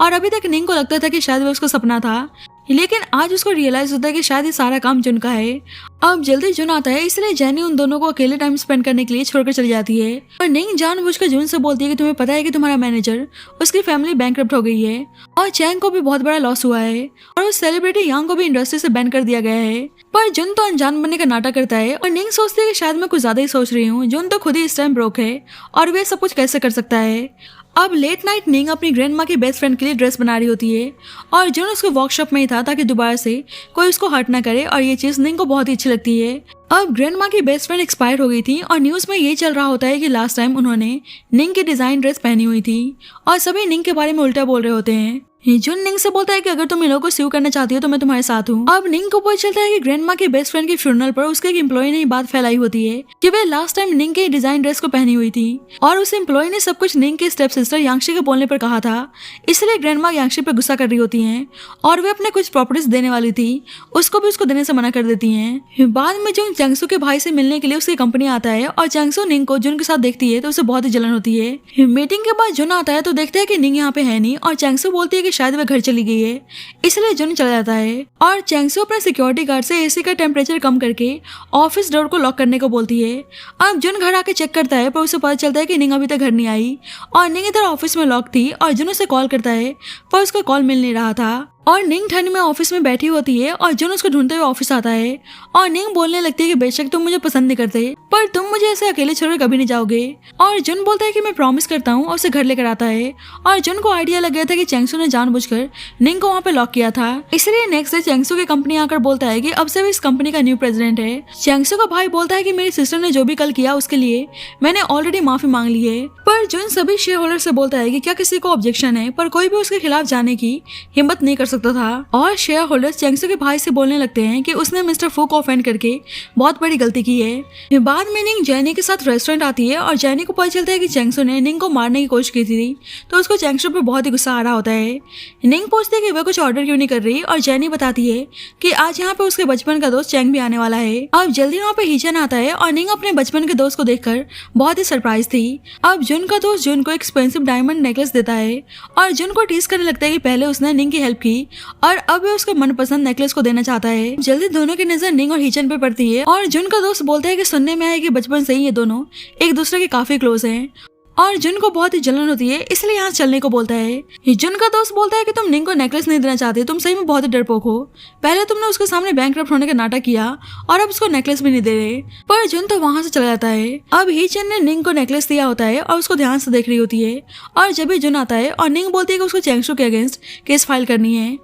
और अभी तक निंग को लगता था कि शायद वो उसका सपना था, लेकिन आज उसको रियलाइज होता है कि शायद ये सारा काम जुन का है। अब जल्दी जुन आता है, इसलिए जेनी उन दोनों को अकेले टाइम स्पेंड करने के लिए छोड़कर चली जाती है और निंग जानबूझकर जुन से बोलती है कि तुम्हें पता है कि तुम्हारा मैनेजर उसकी फैमिली बैंकरप्ट हो गई है और चैंग को भी बहुत बड़ा लॉस हुआ है और उस सेलिब्रिटी यांग को भी इंडस्ट्री से बैन कर दिया गया है। पर जुन तो अनजान बनने का नाटक करता है और निंग सोचती है कि शायद मैं कुछ ज्यादा ही सोच रही हूँ। जुन तो खुद ही इस टाइम ब्रोक है और वे सब कुछ कैसे कर सकता है। अब लेट नाइट निंग अपनी ग्रैंड माँ की बेस्ट फ्रेंड के लिए ड्रेस बना रही होती है और जुन उसके वर्कशॉप में ही था ताकि दोबारा से कोई उसको हर्ट ना करे और ये चीज निंग को बहुत ही अच्छी लगती है। अब ग्रैंड माँ की बेस्ट फ्रेंड एक्सपायर हो गई थी और न्यूज में ये चल रहा होता है कि लास्ट टाइम उन्होंने निंग की डिजाइन ड्रेस पहनी हुई थी और सभी निंग के बारे में उल्टा बोल रहे होते हैं। जुन निंग से बोलता है कि अगर तुम इन लोगों को स्यू करना चाहती हो तो मैं तुम्हारे साथ हूँ। अब निंग को पता चलता है कि ग्रैंड माँ की बेस्ट फ्रेंड की फ्यूनरल पर उसके एक एम्प्लॉय ने ये बात फैलाई होती है कि वे लास्ट टाइम निंग के डिजाइन ड्रेस को पहनी हुई थी और उस एम्प्लॉय ने सब कुछ निंग के स्टेप सिस्टर यांगशी के बोलने पर कहा था, इसलिए ग्रैंड माँ यांगशी पर गुस्सा कर रही होती हैं और वे अपने कुछ प्रॉपर्टीज देने वाली थी उसको भी उसको देने से मना कर देती हैं। बाद में जुन चैंगसू के भाई से मिलने के लिए उसकी कंपनी आता है और चैंगसू निंग को जुन के साथ देखती है तो उसे बहुत ही जलन होती है। मीटिंग के बाद जुन आता है तो देखता है कि निंग यहाँ पे है नहीं और चैंगसू बोलती है कि शायद वह घर चली गई है, इसलिए जुन चला जाता है और चैंगसू अपने सिक्योरिटी गार्ड से एसी का टेम्परेचर कम करके ऑफिस डोर को लॉक करने को बोलती है। अब जुन घर आके चेक करता है पर उसे पता चलता है कि निंग अभी तक घर नहीं आई और निंग इधर ऑफिस में लॉक थी और जुन उसे कॉल करता है पर उसका कॉल मिल नहीं रहा था और निंग ठंड में ऑफिस में बैठी होती है और जुन उसको ढूंढते हुए ऑफिस आता है और निंग बोलने लगती है कि बेशक तुम मुझे पसंद नहीं करते पर तुम मुझे ऐसे अकेले छोड़कर कभी नहीं जाओगे और जुन बोलता है कि मैं प्रॉमिस करता हूँ और उसे घर लेकर आता है और जुन को आइडिया लग गया था कि चैंगसू ने जानबूझकर निंग को वहाँ पे लॉक किया था, इसलिए नेक्स्ट डे चैंगसू की कंपनी आकर बोलता है कि अब से भी इस कंपनी का न्यू प्रेसिडेंट है। चैंगसू का भाई बोलता है कि मेरी सिस्टर ने जो भी कल किया उसके लिए मैंने ऑलरेडी माफी मांग ली है, पर जुन सभी शेयर होल्डर से बोलता है कि क्या किसी को ऑब्जेक्शन है, पर कोई भी उसके खिलाफ जाने की हिम्मत नहीं कर सकता था और शेयर होल्डर्स चैंगसू के भाई से बोलने लगते हैं कि उसने मिस्टर फू को ऑफेंड करके बहुत बड़ी गलती की है। बाद में निंग जेनी के साथ रेस्टोरेंट आती है और जेनी को पता चलता है कि चैंगसू ने निंग को मारने की कोशिश की थी तो उसको चैंगसू पर बहुत ही गुस्सा आ रहा होता है। निंग पूछती है कि वह कुछ ऑर्डर क्यों नहीं कर रही और जेनी बताती है कि आज यहाँ पे उसके बचपन का दोस्त चैंग भी आने वाला है। अब जल्दी वहाँ पे हीचन आता है और निंग अपने बचपन के दोस्त को देखकर बहुत ही सरप्राइज थी। अब जुन का दोस्त जुन को एक्सपेंसिव डायमंड नेकलेस देता है और जुन को टीज करने लगता है कि पहले उसने निंग की हेल्प की और अब वह उसके मनपसंद नेकलेस को देना चाहता है। जल्दी दोनों की नजर निंग और हीचन पे पड़ती है और जुन का दोस्त बोलता है कि सुनने में आया कि बचपन से ही ये दोनों एक दूसरे के काफी क्लोज हैं और जुन को बहुत ही जलन होती है, इसलिए यहाँ चलने को बोलता है। जुन का दोस्त बोलता है कि तुम निंग को नेकलेस नहीं देना चाहते, तुम सही में बहुत ही डरपोक हो। पहले तुमने उसके सामने बैंकरप्ट होने का नाटक किया और अब उसको नेकलेस भी नहीं दे रहे। पर जुन तो वहां से चला जाता है। अब हीचन ने निंग को नेकलेस दिया होता है और उसको ध्यान से देख रही होती है और जब भी जुन आता है और निंग बोलती है कि उसको चैंगसू के अगेंस्ट केस फाइल करनी है।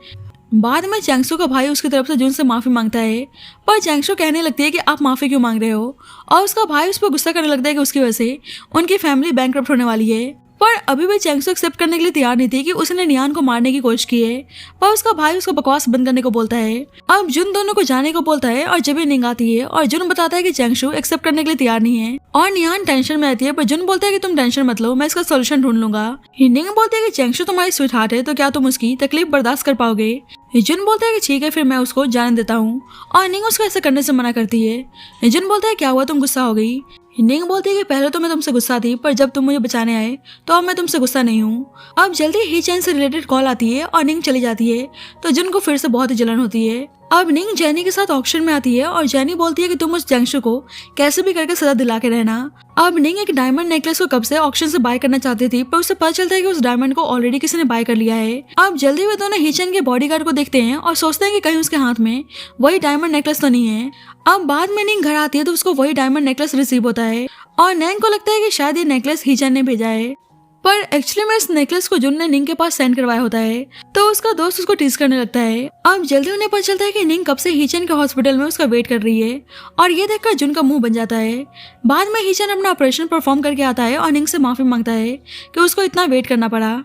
बाद में चैंगसू का भाई उसकी तरफ से जुन से माफी मांगता है पर चैंगसू कहने लगती है कि आप माफी क्यों मांग रहे हो और उसका भाई उस पर गुस्सा करने लगता है कि उसकी वजह से उनकी फैमिली बैंकरप्ट होने वाली है। पर अभी भी चैंगसू एक्सेप्ट करने के लिए तैयार नहीं थी कि उसने नियान को मारने की कोशिश की है, पर उसका भाई उसको बकवास बंद करने को बोलता है। अब जुन दोनों को जाने को बोलता है और जब निंग आती है और जुन बताता है कि चैंगसू एक्सेप्ट करने के लिए तैयार नहीं है और नियान टेंशन में रहती है, पर जुन बोलता है कि तुम टेंशन मत लो, मैं इसका सोल्यूशन ढूंढ लूंगा। निंग बोलती है कि चैंगसू तुम्हारी स्वीट हार्ट है तो क्या तुम उसकी तकलीफ बर्दाश्त कर पाओगे। जुन बोलता है कि ठीक है फिर मैं उसको जाने देता हूँ और निंग उसको ऐसा करने से मना करती है। जुन बोलता है क्या हुआ, तुम गुस्सा हो गई। निंग बोलती है कि पहले तो मैं तुमसे गुस्सा थी पर जब तुम मुझे बचाने आए तो अब मैं तुमसे गुस्सा नहीं हूँ। अब जल्दी हीचन से रिलेटेड कॉल आती है और निंग चली जाती है तो जुन को फिर से बहुत ही जलन होती है। अब निंग जेनी के साथ ऑक्शन में आती है और जेनी बोलती है कि तुम उस चैंगसू को कैसे भी करके सजा दिला के रहना। अब निंग एक डायमंड नेकलेस को कब से ऑक्शन से बाय करना चाहती थी पर उसे पता चलता है कि उस डायमंड को ऑलरेडी किसी ने बाय कर लिया है। अब जल्दी वे दोनों हीचन के बॉडीगार्ड को देखते हैं और सोचते हैं कि कहीं उसके हाथ में वही डायमंड नेकलेस तो नहीं है। अब बाद में निंग घर आती है तो उसको वही डायमंड नेकलेस रिसीव होता है और नैंग को लगता है कि शायद ये नेकलेस हीचन ने भेजा है, पर एक्चुअली में इस नेकलेस को जुन ने निंग के पास सेंड करवाया होता है तो उसका दोस्त उसको टीज करने लगता है। अब जल्दी उन्हें पता चलता है कि निंग कब से हीचन के हॉस्पिटल में उसका वेट कर रही है और ये देखकर जुन का मुंह बन जाता है। बाद में हीचन अपना ऑपरेशन परफॉर्म करके आता है और निंग से माफी मांगता है कि उसको इतना वेट करना पड़ा।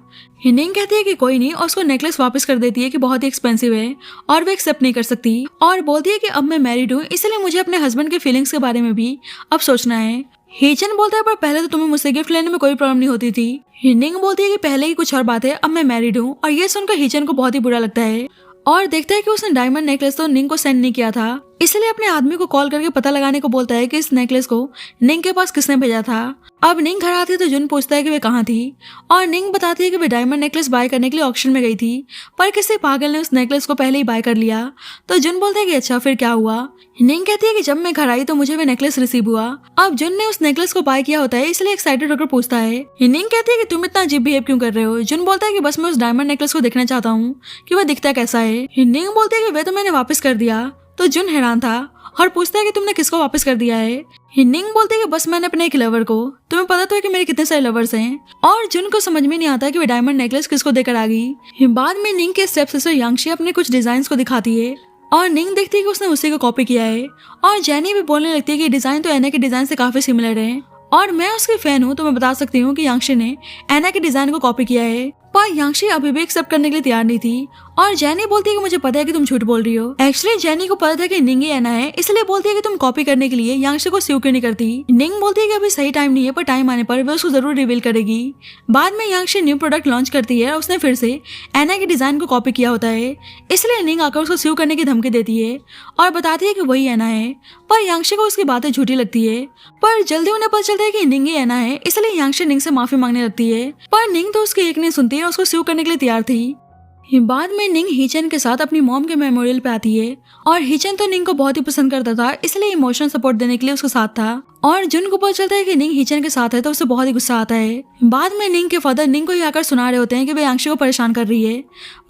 निंग कहती है कि कोई नहीं और उसको नेकलेस वापस कर देती है कि बहुत ही एक्सपेंसिव है और वो एक्सेप्ट नहीं कर सकती और बोलती है कि अब मैं मैरिड हूँ इसलिए मुझे अपने हस्बैंड के फीलिंग्स के बारे में भी अब सोचना है। हीचन बोलता है पर पहले तो तुम्हें मुझसे गिफ्ट लेने में कोई प्रॉब्लम नहीं होती थी। निंग बोलती है कि पहले ही कुछ और बात है, अब मैं मैरिड हूँ और ये सुनकर हीचन को बहुत ही बुरा लगता है और देखता है कि उसने डायमंड नेकलेस तो निंग को सेंड नहीं किया था, इसलिए अपने आदमी को कॉल करके पता लगाने को बोलता है कि इस नेकलेस को निंग के पास किसने भेजा था। अब निंग घर आती है तो जुन पूछता है कि वे कहाँ थी और निंग बताती है कि वे डायमंड नेकलेस बाय करने के लिए ऑक्शन में गई थी, पर किसी पागल ने उस नेकलेस को पहले ही बाय कर लिया। तो जुन बोलता है कि अच्छा फिर क्या हुआ। निंग कहती है कि जब मैं घर आई तो मुझे वे नेकलेस रिसीव हुआ। अब जुन ने उस नेकलेस को बाय किया होता है, इसलिए एक्साइटेड होकर पूछता है। निंग कहती है कि तुम इतना अजीब बिहेव क्यों कर रहे हो। जुन बोलता है कि बस मैं उस डायमंड नेकलेस को देखना चाहता हूँ कि वह दिखता कैसा है। निंग बोलती है कि वे तो मैंने वापस कर दिया। तो जुन हैरान था और पूछता है कि तुमने किसको वापस कर दिया है। निंग बोलती है कि बस मैंने अपने एक लवर को। तुम्हें पता तो है कि मेरे कितने सारे लवर्स हैं। और जुन को समझ में नहीं आता कि वो डायमंड नेकलेस किसको देकर आ गई। बाद में निंग के स्टेप सिस्टर यांगशी अपने कुछ डिजाइन को दिखाती है और निंग देखती है कि उसने उसी को कॉपी किया है। और जेनी भी बोलने लगती है कि डिजाइन तो एना के डिजाइन से काफी सिमिलर है और मैं उसकी फैन हूँ, तो मैं बता सकती हूँ कि यांगशी ने एना के डिजाइन को कॉपी किया है। पर यांगशी अभी भी एक्सेप्ट करने के लिए तैयार नहीं थी और जेनी बोलती है कि मुझे पता है कि तुम झूठ बोल रही हो। एक्चुअली जेनी को पता था कि निंग ही एना है, इसलिए बोलती है कि तुम कॉपी करने के लिए यांगशी को स्यू क्यों नहीं करती। निंग बोलती है कि अभी सही टाइम नहीं है, पर टाइम आने पर वे उसको जरूर रिवील करेगी। बाद में यांगशी न्यू प्रोडक्ट लॉन्च करती है और उसने फिर से एना के डिजाइन को कॉपी किया होता है, इसलिए निंग आकर उसको स्यू करने की धमकी देती है और बताती है कि वही एना है। पर यांगशी को उसकी बातें झूठी लगती है, पर जल्दी उन्हें पता चलता है कि निंग ही एना है, इसलिए यांगशी निंग से माफी मांगने लगती है। पर निंग तो उसकी एक नहीं सुनती है और उसको स्यू करने के लिए तैयार थी। बाद में निंग हीचन के साथ अपनी मॉम के मेमोरियल पे आती है और हीचन तो निंग को बहुत ही पसंद करता था, इसलिए इमोशनल सपोर्ट देने के लिए उसके साथ था। और जुन को पता चलता है कि निंग हीचन के साथ है तो उसे बहुत ही गुस्सा आता है। बाद में निंग के फादर निंग को ही आकर सुना रहे होते हैं कि वे यांगशी को परेशान कर रही है,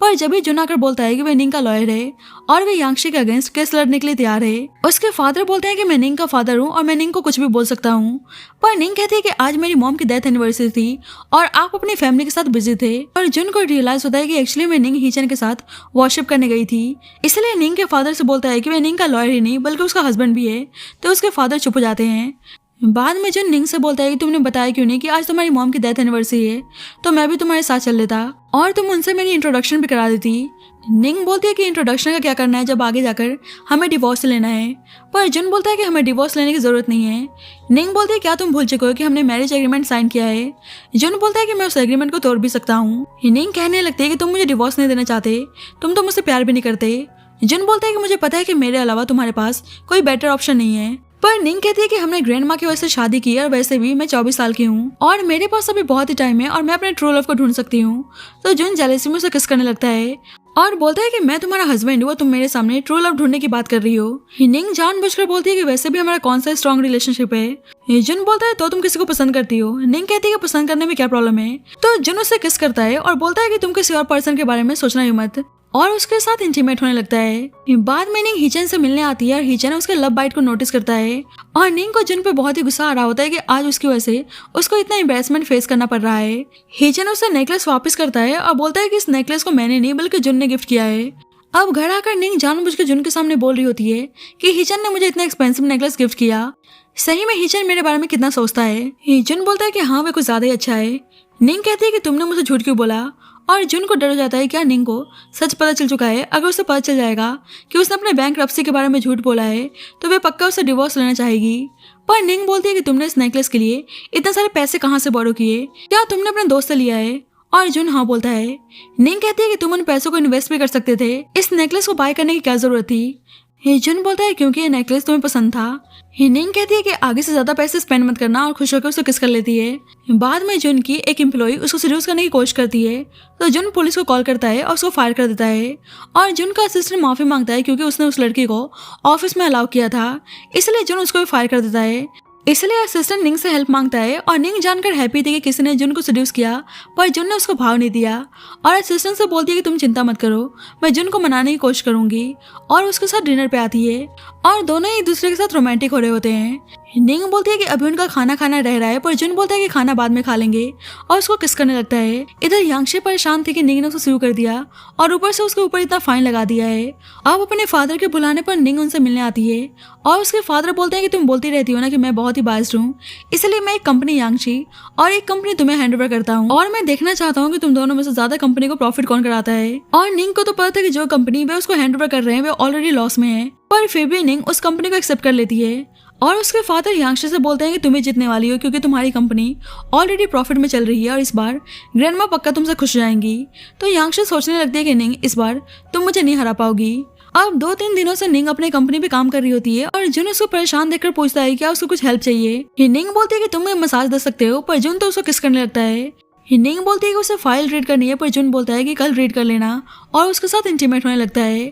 पर जब भी जुन आकर बोलता है कि वे निंग का लॉयर है और वे यांगशी के अगेंस्ट केस लड़ने के लिए तैयार है। उसके फादर बोलते हैं कि मैं निंग का फादर हूँ और मैं निंग को कुछ भी बोल सकता हूँ। पर निंग कहती है कि आज मेरी मॉम की डेथ एनिवर्सरी थी और आप अपनी फैमिली के साथ बिजी थे। और जुन को रियलाइज होता है कि एक्चुअली मैं निंग हीचन के साथ वर्शिप करने गई थी, इसलिए निंग के फादर से बोलता है कि वे निंग का लॉयर ही नहीं बल्कि उसका हस्बैंड भी है। तो उसके फादर चुप हो जाते हैं। बाद में जो निंग से बोलता है कि तुमने बताया क्यों नहीं कि आज तुम्हारी मॉम की डेथ एनिवर्सरी है, तो मैं भी तुम्हारे साथ चल लेता और तुम उनसे मेरी इंट्रोडक्शन भी करा देती। निंग बोलती है कि इंट्रोडक्शन का क्या करना है जब आगे जाकर हमें डिवोर्स लेना है, पर जुन बोलता है कि हमें डिवोर्स लेने की जरूरत नहीं है। निंग बोलती है क्या तुम भूल चुके हो कि हमने मैरिज एग्रीमेंट साइन किया है। जुन बोलता है कि मैं उस एग्रीमेंट को तोड़ भी सकता हूँ। निंग कहने लगती है कि तुम मुझे डिवोर्स नहीं देना चाहते, तुम तो मुझसे प्यार भी नहीं करते। जुन बोलता है कि मुझे पता है कि मेरे अलावा तुम्हारे पास कोई बेटर ऑप्शन नहीं है। पर निंग कहती है कि हमने ग्रैंड माँ की वजह से शादी की है और वैसे भी मैं 24 साल की हूँ और मेरे पास अभी बहुत ही टाइम है और मैं अपने ट्रू लव को ढूंढ सकती हूँ। तो जुन जेलसी में उसे किस करने लगता है और बोलता है कि मैं तुम्हारा हस्बैंड हूँ और तुम मेरे सामने ट्रू लव ढूंढने की बात कर रही हो। निंग जानबूझकर बोलती है कि वैसे भी हमारा कौन सा स्ट्रॉन्ग रिलेशनशिप है। जुन बोलता है तो तुम किसी को पसंद करती हो। निंग कहती है कि पसंद करने में क्या प्रॉब्लम है। तो जुन उससे किस करता है और बोलता है कि तुम किसी और पर्सन के बारे में सोचना ही मत और उसके साथ इंटीमेट होने लगता है। बाद में निंग हीचन से मिलने आती है और हीचन उसके लव बाइट को नोटिस करता है और निंग को जुन पे बहुत ही गुस्सा आ रहा होता है कि आज उसकी वजह से उसको इतना एम्बैरेसमेंट फेस करना पड़ रहा है। हीचन उसे नेकलेस वापस करता है और बोलता है कि इस नेकलेस को मैंने नहीं बल्कि जुन ने गिफ्ट किया है। अब घर आकर निंग जानबूझकर जुन के सामने बोल रही होती है कि हीचन ने मुझे इतना एक्सपेंसिव नेकलेस गिफ्ट किया। सही में हीचन मेरे बारे में कितना सोचता है। जुन बोलता है कि हाँ वे कुछ ज्यादा ही अच्छा है। निंग कहती है कि तुमने मुझे झूठ क्यों बोला और जुन को डर हो जाता है क्या निंग को सच पता चल चुका है। अगर उसे पता चल जाएगा कि उसने अपने बैंकरप्सी के बारे में झूठ बोला है तो वे पक्का उसे डिवोर्स लेना चाहेगी। पर निंग बोलती है कि तुमने इस नेकलेस के लिए इतने सारे पैसे कहाँ से बोरो किए, क्या तुमने अपने दोस्त से लिया है। और जुन हाँ बोलता है। निंग कहती है कि तुम उन पैसों को इन्वेस्ट भी कर सकते थे, इस नेकलेस को बाय करने की क्या जरूरत थी। जुन बोलता है क्योंकि ये नेकलेस तुम्हें पसंद था। निंग कहती है कि आगे से ज्यादा पैसे स्पेंड मत करना और खुश होकर उसे किस कर लेती है। बाद में जुन की एक एम्प्लॉय उसको सीड्यूस करने की कोशिश करती है तो जुन पुलिस को कॉल करता है और उसको फायर कर देता है और जुन का असिस्टेंट माफी मांगता है क्योंकि उसने उस लड़की को ऑफिस में अलाउ किया था, इसलिए जुन उसको भी फायर कर देता है। इसलिए असिस्टेंट निंग से हेल्प मांगता है और निंग जानकर हैप्पी थी कि किसी ने जुन को सीड्यूस किया, पर जुन ने उसको भाव नहीं दिया और असिस्टेंट से बोलती है कि तुम चिंता मत करो, मैं जुन को मनाने की कोशिश करूंगी और उसके साथ डिनर पे आती है और दोनों एक दूसरे के साथ रोमांटिक हो रहे होते हैं। निंग बोलती है कि अभी उनका खाना खाना रह रहा है, पर जुन बोलता है कि खाना बाद में खा लेंगे और उसको किस करने लगता है। इधर यांगशी परेशान थी कि निंग ने उसको स्यू कर दिया और ऊपर से उसके ऊपर इतना फाइन लगा दिया है। अब अपने फादर के बुलाने पर निंग उनसे मिलने आती है और उसके फादर बोलते हैं कि तुम बोलती रहती हो ना कि मैं बहुत ही बाइस्ड हूँ, इसलिए मैं एक कंपनी यांगशी और एक कंपनी तुम्हें हैंड ओवर करता हूँ और मैं देखना चाहता हूँ कि तुम दोनों में से ज्यादा कंपनी को प्रॉफिट कौन कराता है। और निंग को तो पता था कि जो कंपनी वे उसको हैंड ओवर कर रहे हैं वे ऑलरेडी लॉस में है, पर फिर भी निंग उस कंपनी को एक्सेप्ट कर लेती है और उसके फादर यांगशी से बोलते हैं कि तुम ही जीतने वाली हो क्योंकि तुम्हारी कंपनी ऑलरेडी प्रॉफिट में चल रही है और इस बार ग्रैंडमा पक्का तुमसे खुश हो जाएंगी। तो यांगशी सोचने लगती है कि निंग इस बार तुम मुझे नहीं हरा पाओगी। अब 2-3 दिनों से निंग अपने कंपनी पे काम कर रही होती है और जुन उसको परेशान देखकर पूछता है क्या उसको कुछ हेल्प चाहिए। निंग बोलती है कि तुम मसाज दे सकते हो, पर जुन तो उसको किस करने लगता है। निंग बोलती है कि उसे फाइल रीड करनी है, पर जुन बोलता है कि कल रीड कर लेना और उसके साथ इंटीमेट होने लगता है।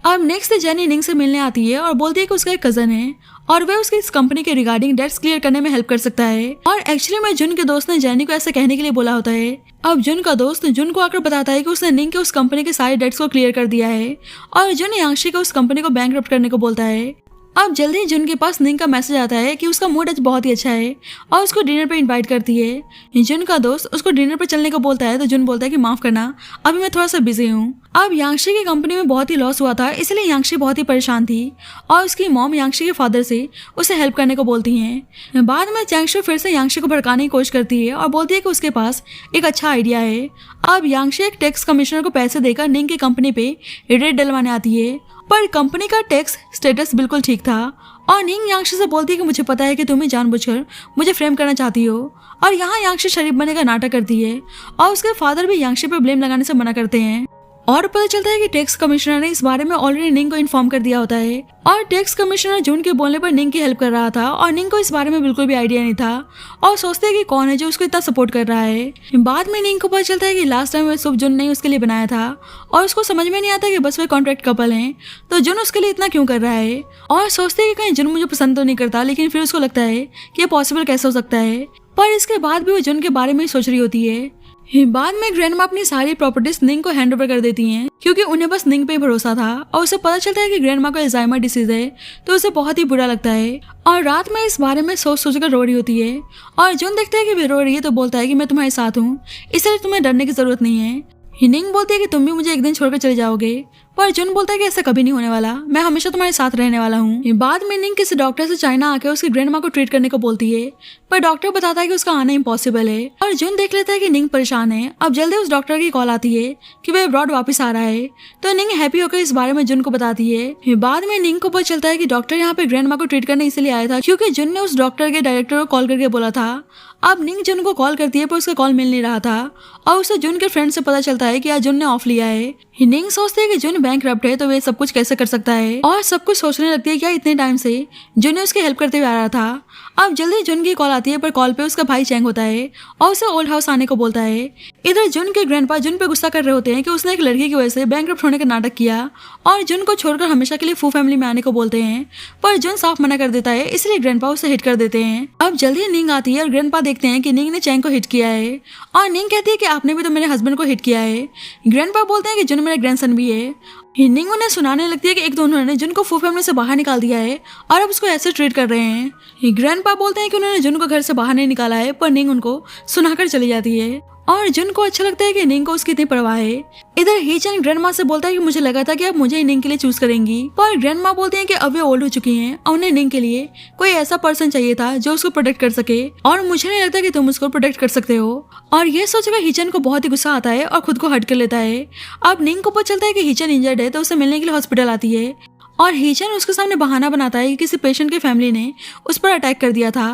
अब नेक्स्ट डे जेनी निंग से मिलने आती है और बोलती है कि उसका एक कजन है और वह उसकी इस कंपनी के रिगार्डिंग डेट्स क्लियर करने में हेल्प कर सकता है। और एक्चुअली में जुन के दोस्त ने जेनी को ऐसा कहने के लिए बोला होता है। अब जुन का दोस्त जुन को आकर बताता है कि उसने निंग के उस कंपनी के सारे डेट्स को क्लियर कर दिया है और जुन यांगशी को उस कंपनी को बैंकरप्ट करने को बोलता है। अब जल्दी जुन के पास निंग का मैसेज आता है कि उसका मूड आज बहुत ही अच्छा है और उसको डिनर पे इनवाइट करती है। जुन का दोस्त उसको डिनर पे चलने को बोलता है तो जुन बोलता है कि माफ करना, अभी मैं थोड़ा सा बिजी हूँ। अब यांगशी की कंपनी में बहुत ही लॉस हुआ था, इसलिए यांगशी बहुत ही परेशान थी और उसकी मॉम यांगशी के फादर से उसे हेल्प करने को बोलती हैं। बाद में चैंगशू फिर से यांगशी को भड़काने की कोशिश करती है और बोलती है कि उसके पास एक अच्छा आइडिया है। अब यांगशी एक टैक्स कमिश्नर को पैसे देकर निंग की कंपनी पे रेड डलवाने आती है, पर कंपनी का टैक्स स्टेटस बिल्कुल ठीक था और निंग यांगशी से बोलती है कि मुझे पता है कि तुम ही जानबूझकर मुझे फ्रेम करना चाहती हो। और यहाँ यांगशी शरीफ बनने का नाटक करती है और उसके फादर भी यांगशी पे ब्लेम लगाने से मना करते हैं। और पता चलता है कि टैक्स कमिश्नर ने इस बारे में ऑलरेडी निंग को इन्फॉर्म कर दिया होता है और टैक्स कमिश्नर जुन के बोलने पर निंग की हेल्प कर रहा था और निंग को इस बारे में बिल्कुल भी आइडिया नहीं था और सोचते हैं कि कौन है जो उसको इतना सपोर्ट कर रहा है। बाद में निंग को पता चलता है कि लास्ट टाइम वह सूप जुन ने उसके लिए बनाया था और उसको समझ में नहीं आता कि बस वे कॉन्ट्रैक्ट कपल हैं, तो जुन उसके लिए इतना क्यों कर रहा है। और सोचते हैं कि कहीं जुन मुझे पसंद तो नहीं करता, लेकिन फिर उसको लगता है कि यह पॉसिबल कैसे हो सकता है। पर इसके बाद भी वो जुन के बारे में ही सोच रही होती है। बाद में ग्रैंडमा अपनी सारी प्रॉपर्टीज निंग को हैंड ओवर कर देती हैं क्योंकि उन्हें बस निंग पे ही भरोसा था और उसे पता चलता है कि ग्रैंडमा को अल्जाइमर डिसीज है, तो उसे बहुत ही बुरा लगता है और रात में इस बारे में सोच सोच कर रो रही होती है। और जुन देखता है कि वे रो रही है तो बोलता है कि मैं तुम्हारे साथ हूँ, इसलिए तुम्हें डरने की जरूरत नहीं है। निंग बोलती है कि तुम भी मुझे एक दिन छोड़कर चले जाओगे, पर जुन बोलता है कि ऐसा कभी नहीं होने वाला, मैं हमेशा तुम्हारे साथ रहने वाला हूँ। बाद में निंग किसी डॉक्टर से चाइना आकर उसकी ग्रैंडमा को ट्रीट करने को बोलती है, पर डॉक्टर बताता है कि उसका आना इम्पॉसिबल है और जुन देख लेता है कि निंग परेशान है। अब जल्दी उस डॉक्टर की कॉल आती है कि वह अब्रॉड वापस आ रहा है, तो निंग हैप्पी होकर इस बारे में जुन को बताती है। बाद में निंग को पता चलता है कि डॉक्टर यहाँ पे ग्रैंडमा को ट्रीट करने इसलिए आया था क्योंकि जुन ने उस डॉक्टर के डायरेक्टर को कॉल करके बोला था। अब निंग जुन को कॉल करती है पर उसका कॉल मिल नहीं रहा था और उसे जुन के फ्रेंड से पता चलता है कि आज जुन ने ऑफ लिया है। निंग सोचती है कि जुन बैंकरप्ट है तो वे सब कुछ कैसे कर सकता है और सब कुछ सोचने लगती है क्या इतने टाइम से जुन ने उसकी हेल्प करते हुए आ रहा था। अब जल्दी जुन की कॉल आती है पर कॉल पे उसका भाई चैंग होता है और उसे ओल्ड हाउस आने को बोलता है। इधर जुन के ग्रैंडपा जुन पे गुस्सा कर रहे होते हैं कि उसने एक लड़की की वजह से बैंकरप्ट होने का नाटक किया और जुन को छोड़कर हमेशा के लिए फू फैमिली में आने को बोलते हैं, पर जुन साफ मना कर देता है, इसलिए ग्रैंडपा उसे हिट कर देते हैं। अब जल्दी निंग आती है और ग्रैंडपा देखते हैं कि निंग ने चैंग को हिट किया है और निंग कहती है कि आपने भी तो मेरे हस्बैंड को हिट किया है। ग्रैंडपा बोलते हैं कि जुन मेरा ग्रैंडसन भी है। निंग उन्हें सुनाने लगती है कि एक तो उन्होंने जुन को फू फैमिली से बाहर निकाल दिया है और अब उसको ऐसे ट्रीट कर रहे हैं। ग्रैंडपा बोलते हैं कि उन्होंने जुन को घर से बाहर नहीं निकाला है, पर निंग उनको सुनाकर चली जाती है और जुन को अच्छा लगता है कि निंग को उसकी इतनी परवाह है। इधर हीचन ग्रैंडमा से बोलता है कि मुझे लगा था कि आप मुझे ही निंग के लिए चूज करेंगी, पर ग्रैंडमा बोलते हैं कि अब वे ओल्ड हो चुकी हैं और उन्हें निंग के लिए कोई ऐसा पर्सन चाहिए था जो उसको प्रोटेक्ट कर सके और मुझे नहीं लगता कि तुम उसको प्रोटेक्ट कर सकते हो। और ये सोचकर हीचन को बहुत ही गुस्सा आता है और खुद को हट कर लेता है। अब निंग को पता चलता है कि हीचन इंजर्ड है तो उसे मिलने के लिए हॉस्पिटल आती है और हीचन उसके सामने बहाना बनाता है कि किसी पेशेंट की फैमिली ने उस पर अटैक कर दिया था।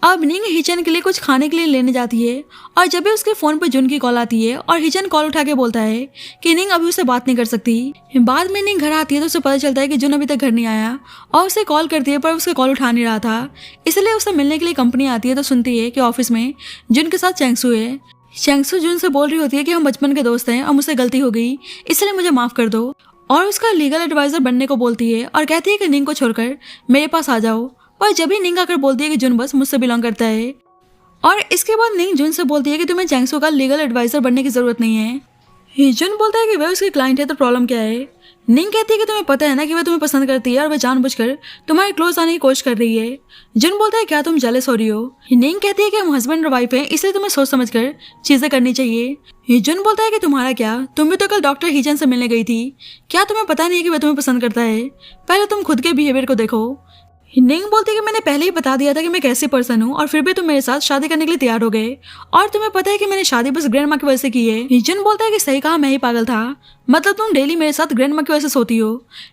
अब निंग हीचन के लिए कुछ खाने के लिए लेने जाती है और जब भी उसके फोन पर जुन की कॉल आती है और हीचन कॉल उठा के बोलता है कि निंग अभी उससे बात नहीं कर सकती। बाद में निंग घर आती है तो उसे पता चलता है कि जुन अभी तक घर नहीं आया और उसे कॉल करती है पर उसका कॉल उठा नहीं रहा था, इसलिए उसे मिलने के लिए कंपनी आती है तो सुनती है कि ऑफिस में जुन के साथ चैंगसू है। चैंगसू जुन से बोल रही होती है कि हम बचपन के दोस्त हैं और मुझसे गलती हो गई, इसलिए मुझे माफ कर दो और उसका लीगल एडवाइजर बनने को बोलती है और कहती है कि निंग को छोड़कर मेरे पास आ जाओ। पर जब भी निंग आकर बोलती है कि जुन बस मुझसे बिलोंग करता है और इसके बाद निंग जुन से बोलती है कि तुम्हें चैंगसू का लीगल एडवाइजर बनने की जरूरत नहीं है। जुन बोलता है कि वह उसकी क्लाइंट है तो प्रॉब्लम क्या है। निंग कहती है कि तुम्हें पता है ना कि वह तुम्हें पसंद करती है और वह जानबूझकर तुम्हारे क्लोज आने की कोशिश कर रही है। जुन बोलता है क्या तुम जेलस हो रही हो। निंग कहती है कि हम हस्बैंड और वाइफ हैं, इसलिए तुम्हें सोच समझ कर चीजें करनी चाहिए। जुन बोलता है कि तुम्हारा क्या, तुम भी तो कल डॉक्टर हीचन से मिलने गई थी, क्या तुम्हें पता नहीं है कि वह तुम्हें पसंद करता है, पहले तुम खुद के बिहेवियर को देखो। निंग बोलती है कि मैंने पहले ही बता दिया था कि मैं कैसी पर्सन हूँ और फिर भी तुम मेरे साथ शादी करने के लिए तैयार हो गए और तुम्हें पता है कि मैंने शादी बस ग्रैंड माँ की वजह से की है। हिजन बोलता है कि सही कहा, मैं ही पागल था, मतलब तुम डेली मेरे साथ ग्रैंड माँ की वजह से सोती हो।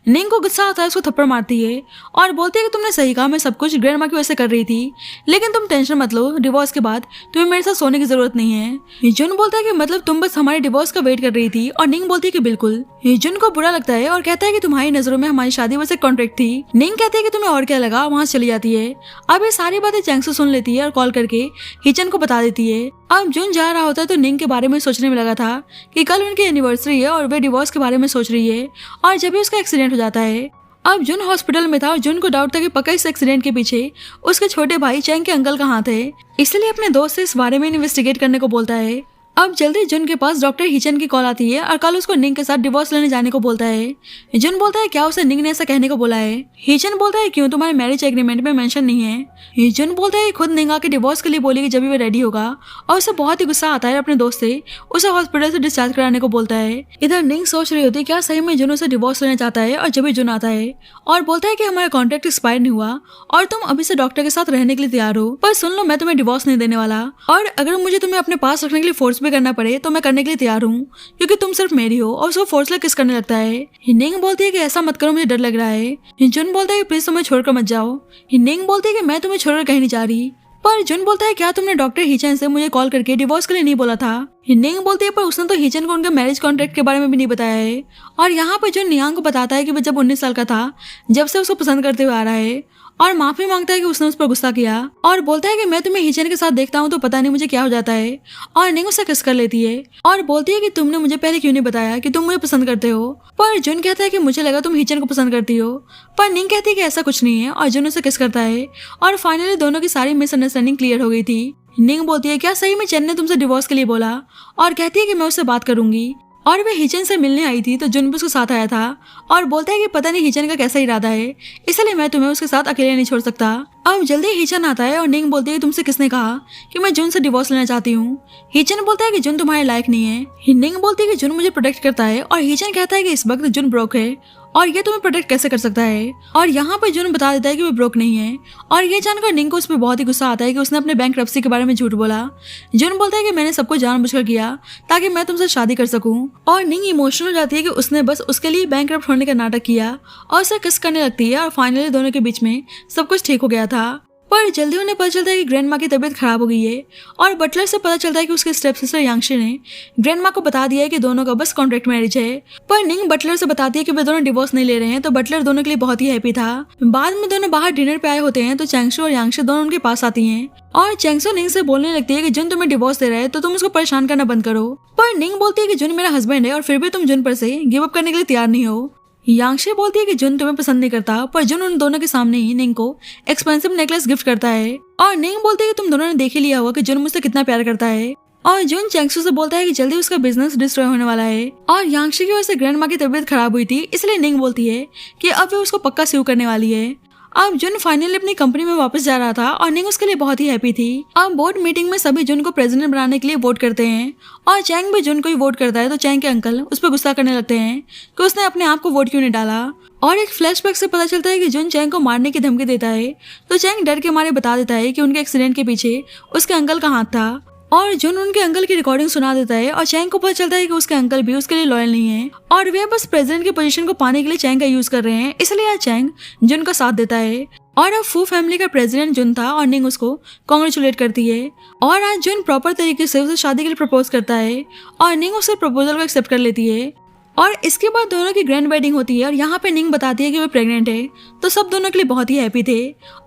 निंग को गुस्सा आता है, उसको थप्पड़ मारती है और बोलती है कि तुमने सही कहा, मैं सब कुछ ग्रैंड माँ की वजह से कर रही थी, लेकिन तुम टेंशन मत लो, डिवोर्स के बाद तुम्हें मेरे साथ सोने की जरूरत नहीं है। हिजन बोलता है कि मतलब तुम बस हमारे डिवोर्स का वेट कर रही थी और निंग बोलती है कि बिल्कुल। हिजन को बुरा लगता है और कहता है कि तुम्हारी नजरों में हमारी शादी बस एक कॉन्ट्रैक्ट थी। निंग कहती है कि तुम्हें और क्या लगा, वहाँ चली जाती है। अब ये सारी बातें चैंगसू सुन लेती है और कॉल करके हिजन को बता देती है। अब जुन जा रहा होता है तो निंग के बारे में सोचने में लगा था कि कल उनकी एनिवर्सरी है और वे डिवोर्स के बारे में सोच रही है और जब भी उसका एक्सीडेंट हो जाता है। अब जुन हॉस्पिटल में था और जुन को डाउट था कि पक्का इस एक्सीडेंट के पीछे उसके छोटे भाई चैंग के अंकल का हाथ है, इसलिए अपने दोस्त से इस बारे में इन्वेस्टिगेट करने को बोलता है। अब जल्दी जुन के पास डॉक्टर हिचन की कॉल आती है और कल उसको निंग के साथ डिवोर्स लेने जाने को बोलता है। जुन बोलता है क्या उसे निंग ने ऐसा कहने को बोला है। हिचन बोलता है क्यों, तुम्हारे मैरिज एग्रीमेंट में मेंशन नहीं है। जुन बोलता है खुद निंग आके डिवोर्स के लिए बोलेगी जब भी वो रेडी होगा और उसे बहुत ही गुस्सा आता है। अपने दोस्त से उसे हॉस्पिटल से डिस्चार्ज कराने को बोलता है। इधर निंग सोच रही होती है क्या सही में जुन उसे डिवोर्स लेना चाहता है और जब भी जुन आता है और बोलता है कि हमारा कॉन्ट्रैक्ट एक्सपायर नहीं हुआ और तुम अभी से डॉक्टर के साथ रहने के लिए तैयार हो, पर सुन लो मैं तुम्हें डिवोर्स नहीं देने वाला और अगर मुझे तुम्हें अपने पास रखने के लिए फोर्स भी करना पड़े तो मैं करने के लिए तैयार हूँ, क्योंकि तुम सिर्फ मेरी हो। और उसको फोर्सलेस किस करने लगता है। निंग बोलती है कि ऐसा मत करो, मुझे डर लग रहा है। जुन बोलता है कि प्लीज तुम्हें छोड़कर मत जाओ। निंग बोलती है कि मैं तुम्हें छोड़कर कहीं नहीं जा रही। पर जुन बोलता है क्या तुमने डॉक्टर हिचन से मुझे कॉल करके डिवोर्स के लिए नहीं बोला था। निंग बोलती है पर उसने तो हिचन को उनके मैरिज कॉन्ट्रैक्ट के बारे में भी नहीं बताया है। और यहाँ पर जुन नियांग को बताता है कि वो जब 19 साल का था जब से उसको पसंद करते हुए आ रहा है और माफी मांगता है कि उसने उस पर गुस्सा किया और बोलता है कि मैं तुम्हें हिचन के साथ देखता हूँ तो पता नहीं मुझे क्या हो जाता है। और निंग उसे किस कर लेती है और बोलती है कि तुमने मुझे पहले क्यों नहीं बताया कि तुम मुझे पसंद करते हो। पर जुन कहता है कि मुझे लगा तुम हिचन को पसंद करती हो, पर निंग कहती है कि ऐसा कुछ नहीं है और जुन उसे किस करता है और फाइनली दोनों की सारी मिसअंडरस्टैंडिंग क्लियर हो गई थी। निंग बोलती है क्या सही में चैन ने तुमसे डिवोर्स के लिए बोला और कहती है कि मैं उससे बात करूंगी। और वे हिचन से मिलने आई थी तो जुन भी उसके साथ आया था और बोलता है कि पता नहीं हिचन का कैसा इरादा है, इसलिए मैं तुम्हें उसके साथ अकेले नहीं छोड़ सकता। अब जल्दी हिचन आता है और निंग बोलती है तुमसे किसने कहा कि मैं जुन से डिवोर्स लेना चाहती हूँ। हिचन बोलता है कि जुन तुम्हारे लायक नहीं है। निंग बोलती है कि जुन मुझे प्रोटेक्ट करता है और हिचन कहता है कि इस वक्त जुन ब्रोक है और ये तुम्हें प्रोटेक्ट कैसे कर सकता है। और यहाँ पर जुन बता देता है कि वो ब्रोक नहीं है और ये जानकर निंग को उस पर बहुत ही गुस्सा आता है कि उसने अपने बैंकरप्सी के बारे में झूठ बोला। जुन बोलता है कि मैंने सबको जानबूझकर किया ताकि मैं तुमसे शादी कर सकूं और निंग इमोशनल हो जाती है कि उसने बस उसके लिए बैंकरप्ट होने का नाटक किया और उसे किस करने लगती है और फाइनली दोनों के बीच में सब कुछ ठीक हो गया था। पर जल्दी उन्हें पता चलता है कि ग्रैंड माँ की तबीयत खराब हो गई है और बटलर से पता चलता है कि उसके स्टेप सिस्टर यांगशी ने ग्रैंड माँ को बता दिया है कि दोनों का बस कॉन्ट्रैक्ट मैरिज है। पर निंग बटलर से बताती है कि वे दोनों डिवोर्स नहीं ले रहे हैं, तो बटलर दोनों के लिए बहुत ही हैप्पी था। बाद में दोनों बाहर डिनर पे आए होते हैं तो चैंगशू और यांगशी दोनों उनके पास आती हैं और चैंगशू निंग से बोलने लगती है कि जुन तुम्हें डिवोर्स दे रहा है तो तुम उसको परेशान करना बंद करो। पर निंग बोलती है कि जुन मेरा हस्बैंड है और फिर भी तुम जुन पर से गिव अप करने के लिए तैयार नहीं हो। यांगशी बोलती है कि जुन तुम्हें पसंद नहीं करता, पर जुन उन दोनों के सामने ही निंग को एक्सपेंसिव नेकलेस गिफ्ट करता है और निंग बोलती है कि तुम दोनों ने देख ही लिया होगा कि जुन मुझसे कितना प्यार करता है। और जुन चैंगशू से बोलता है कि जल्दी उसका बिजनेस डिस्ट्रॉय होने वाला है और यांगशी की वजह से ग्रैंड माँ की तबीयत खराब हुई थी, इसलिए निंग बोलती है कि अब वे उसको पक्का स्यू करने वाली है। अब जुन फाइनली अपनी कंपनी में वापस जा रहा था और निंग उसके लिए बहुत ही हैप्पी थी। अब बोर्ड मीटिंग में सभी जुन को प्रेसिडेंट बनाने के लिए वोट करते हैं और चैंग भी जुन को ही वोट करता है, तो चैंग के अंकल उस पर गुस्सा करने लगते हैं कि उसने अपने आप को वोट क्यों नहीं डाला। और एक फ्लैशबैक से पता चलता है कि जुन चैंग को मारने की धमकी देता है, तो चैंग डर के मारे बता देता है कि उनके एक्सीडेंट के पीछे उसके अंकल का हाथ था और जुन उनके अंकल की रिकॉर्डिंग सुना देता है और चैंग को पता चलता है कि उसके अंकल भी उसके लिए लॉयल नहीं है और वे बस प्रेसिडेंट की पोजीशन को पाने के लिए चैंग का यूज कर रहे हैं, इसलिए आज चैंग जुन का साथ देता है। और अब फू फैमिली का प्रेसिडेंट जुन था और निंग उसको कॉन्ग्रेचुलेट करती है और आज जुन प्रॉपर तरीके से उसे शादी के लिए प्रपोज करता है और निंग उसके प्रपोजल को एक्सेप्ट कर लेती है। और इसके बाद दोनों की ग्रैंड वेडिंग होती है और यहाँ पे निंग बताती है कि वो प्रेग्नेंट है, तो सब दोनों के लिए बहुत ही हैप्पी थे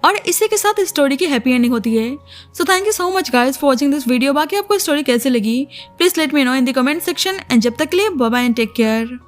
और इसी के साथ इस स्टोरी की हैप्पी एंडिंग होती है। So thank you so much guys for watching this video. बाकी आपको स्टोरी कैसे लगी please let me know in the comment section and जब तक के लिए bye bye and take care.